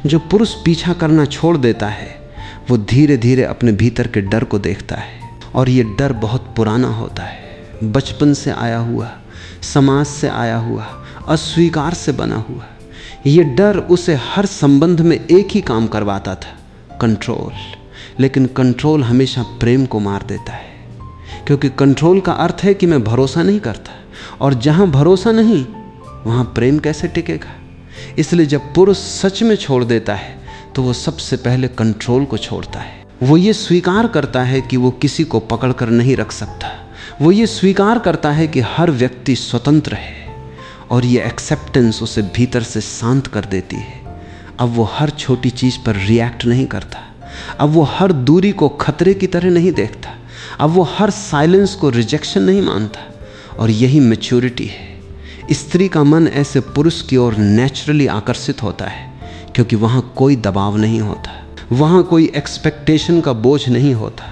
S1: जो पुरुष पीछा करना छोड़ देता है वो धीरे धीरे अपने भीतर के डर को देखता है। और ये डर बहुत पुराना होता है, बचपन से आया हुआ, समाज से आया हुआ, अस्वीकार से बना हुआ। ये डर उसे हर संबंध में एक ही काम करवाता था, कंट्रोल। लेकिन कंट्रोल हमेशा प्रेम को मार देता है, क्योंकि कंट्रोल का अर्थ है कि मैं भरोसा नहीं करता, और जहाँ भरोसा नहीं वहाँ प्रेम कैसे टिकेगा। इसलिए जब पुरुष सच में छोड़ देता है तो वो सबसे पहले कंट्रोल को छोड़ता है। वो ये स्वीकार करता है कि वो किसी को पकड़ कर नहीं रख सकता। वो ये स्वीकार करता है कि हर व्यक्ति स्वतंत्र है, और ये एक्सेप्टेंस उसे भीतर से शांत कर देती है। अब वो हर छोटी चीज़ पर रिएक्ट नहीं करता, अब वो हर दूरी को खतरे की तरह नहीं देखता, अब वो हर साइलेंस को रिजेक्शन नहीं मानता। और यही मैच्योरिटी है। स्त्री का मन ऐसे पुरुष की ओर नेचुरली आकर्षित होता है, क्योंकि वहाँ कोई दबाव नहीं होता, वहाँ कोई एक्सपेक्टेशन का बोझ नहीं होता,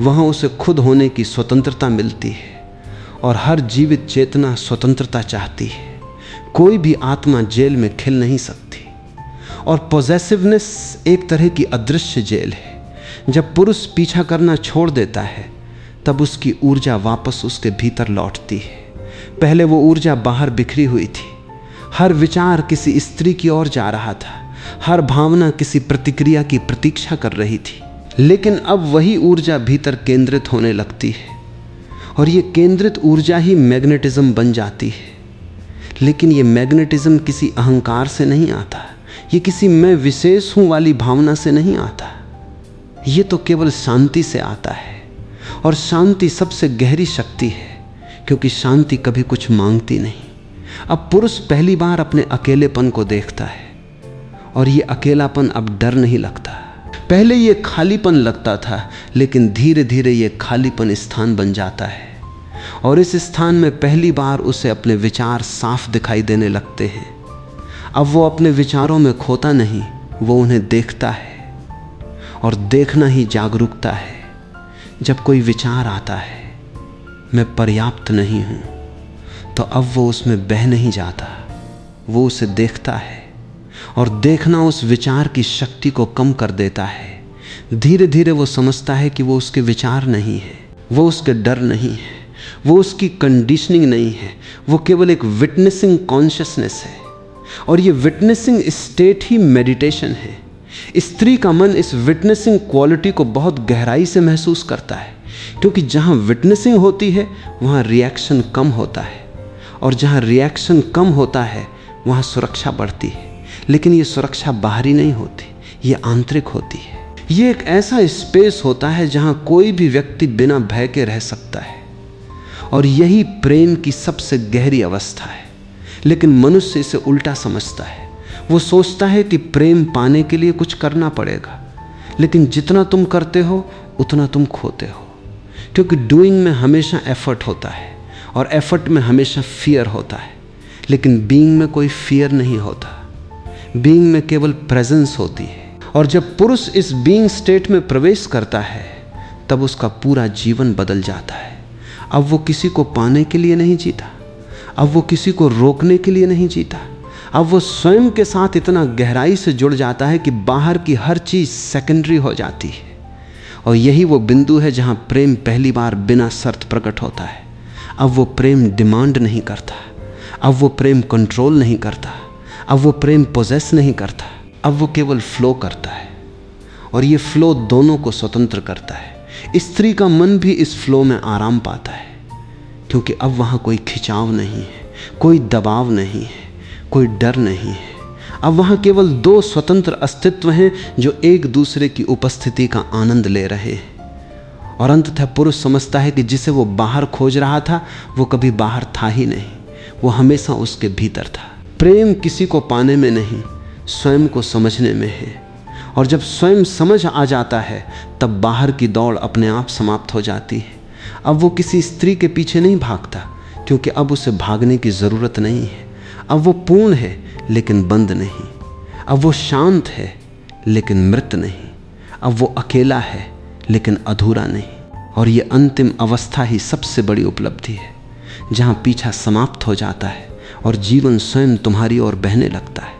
S1: वहाँ उसे खुद होने की स्वतंत्रता मिलती है। और हर जीवित चेतना स्वतंत्रता चाहती है। कोई भी आत्मा जेल में खिल नहीं सकती। और पॉजेसिवनेस एक तरह की अदृश्य जेल है। जब पुरुष पीछा करना छोड़ देता है तब उसकी ऊर्जा वापस उसके भीतर लौटती है। पहले वो ऊर्जा बाहर बिखरी हुई थी, हर विचार किसी स्त्री की ओर जा रहा था, हर भावना किसी प्रतिक्रिया की प्रतीक्षा कर रही थी। लेकिन अब वही ऊर्जा भीतर केंद्रित होने लगती है, और ये केंद्रित ऊर्जा ही मैग्नेटिज्म बन जाती है। लेकिन ये मैग्नेटिज्म किसी अहंकार से नहीं आता, ये किसी मैं विशेष हूँ वाली भावना से नहीं आता, ये तो केवल शांति से आता है। और शांति सबसे गहरी शक्ति है, क्योंकि शांति कभी कुछ मांगती नहीं। अब पुरुष पहली बार अपने अकेलेपन को देखता है, और ये अकेलापन अब डर नहीं लगता। पहले ये खालीपन लगता था, लेकिन धीरे धीरे ये खालीपन स्थान बन जाता है। और इस स्थान में पहली बार उसे अपने विचार साफ दिखाई देने लगते हैं। अब वो अपने विचारों में खोता नहीं, वो उन्हें देखता है, और देखना ही जागरूकता है। जब कोई विचार आता है मैं पर्याप्त नहीं हूं, तो अब वो उसमें बह नहीं जाता, वो उसे देखता है, और देखना उस विचार की शक्ति को कम कर देता है। धीरे धीरे वो समझता है कि वो उसके विचार नहीं है, वो उसके डर नहीं है, वो उसकी कंडीशनिंग नहीं है, वो केवल एक विटनेसिंग कॉन्शियसनेस है। और ये विटनेसिंग स्टेट ही मेडिटेशन है। स्त्री का मन इस विटनेसिंग क्वालिटी को बहुत गहराई से महसूस करता है, क्योंकि जहाँ विटनेसिंग होती है वहाँ रिएक्शन कम होता है, और जहाँ रिएक्शन कम होता है वहाँ सुरक्षा बढ़ती है। लेकिन ये सुरक्षा बाहरी नहीं होती, ये आंतरिक होती है। ये एक ऐसा स्पेस होता है जहाँ कोई भी व्यक्ति बिना भय के रह सकता है, और यही प्रेम की सबसे गहरी अवस्था है। लेकिन मनुष्य इसे उल्टा समझता है। वो सोचता है कि प्रेम पाने के लिए कुछ करना पड़ेगा, लेकिन जितना तुम करते हो उतना तुम खोते हो, क्योंकि डूइंग में हमेशा एफर्ट होता है, और एफर्ट में हमेशा फियर होता है। लेकिन बीइंग में कोई फियर नहीं होता, बीइंग में केवल प्रेजेंस होती है। और जब पुरुष इस बीइंग स्टेट में प्रवेश करता है तब उसका पूरा जीवन बदल जाता है। अब वो किसी को पाने के लिए नहीं जीता, अब वो किसी को रोकने के लिए नहीं जीता, अब वो स्वयं के साथ इतना गहराई से जुड़ जाता है कि बाहर की हर चीज़ सेकेंडरी हो जाती है। और यही वो बिंदु है जहाँ प्रेम पहली बार बिना शर्त प्रकट होता है। अब वो प्रेम डिमांड नहीं करता, अब वो प्रेम कंट्रोल नहीं करता, अब वो प्रेम पोजेस नहीं करता, अब वो केवल फ्लो करता है। और ये फ्लो दोनों को स्वतंत्र करता है। स्त्री का मन भी इस फ्लो में आराम पाता है, क्योंकि अब वहाँ कोई खिंचाव नहीं है, कोई दबाव नहीं है, कोई डर नहीं है। अब वहाँ केवल दो स्वतंत्र अस्तित्व हैं जो एक दूसरे की उपस्थिति का आनंद ले रहे हैं। और अंततः पुरुष समझता है कि जिसे वो बाहर खोज रहा था वो कभी बाहर था ही नहीं, वो हमेशा उसके भीतर था। प्रेम किसी को पाने में नहीं, स्वयं को समझने में है। और जब स्वयं समझ आ जाता है तब बाहर की दौड़ अपने आप समाप्त हो जाती है। अब वो किसी स्त्री के पीछे नहीं भागता, क्योंकि अब उसे भागने की ज़रूरत नहीं है। अब वो पूर्ण है लेकिन बंद नहीं, अब वो शांत है लेकिन मृत नहीं, अब वो अकेला है लेकिन अधूरा नहीं। और ये अंतिम अवस्था ही सबसे बड़ी उपलब्धि है, जहाँ पीछा समाप्त हो जाता है और जीवन स्वयं तुम्हारी ओर बहने लगता है।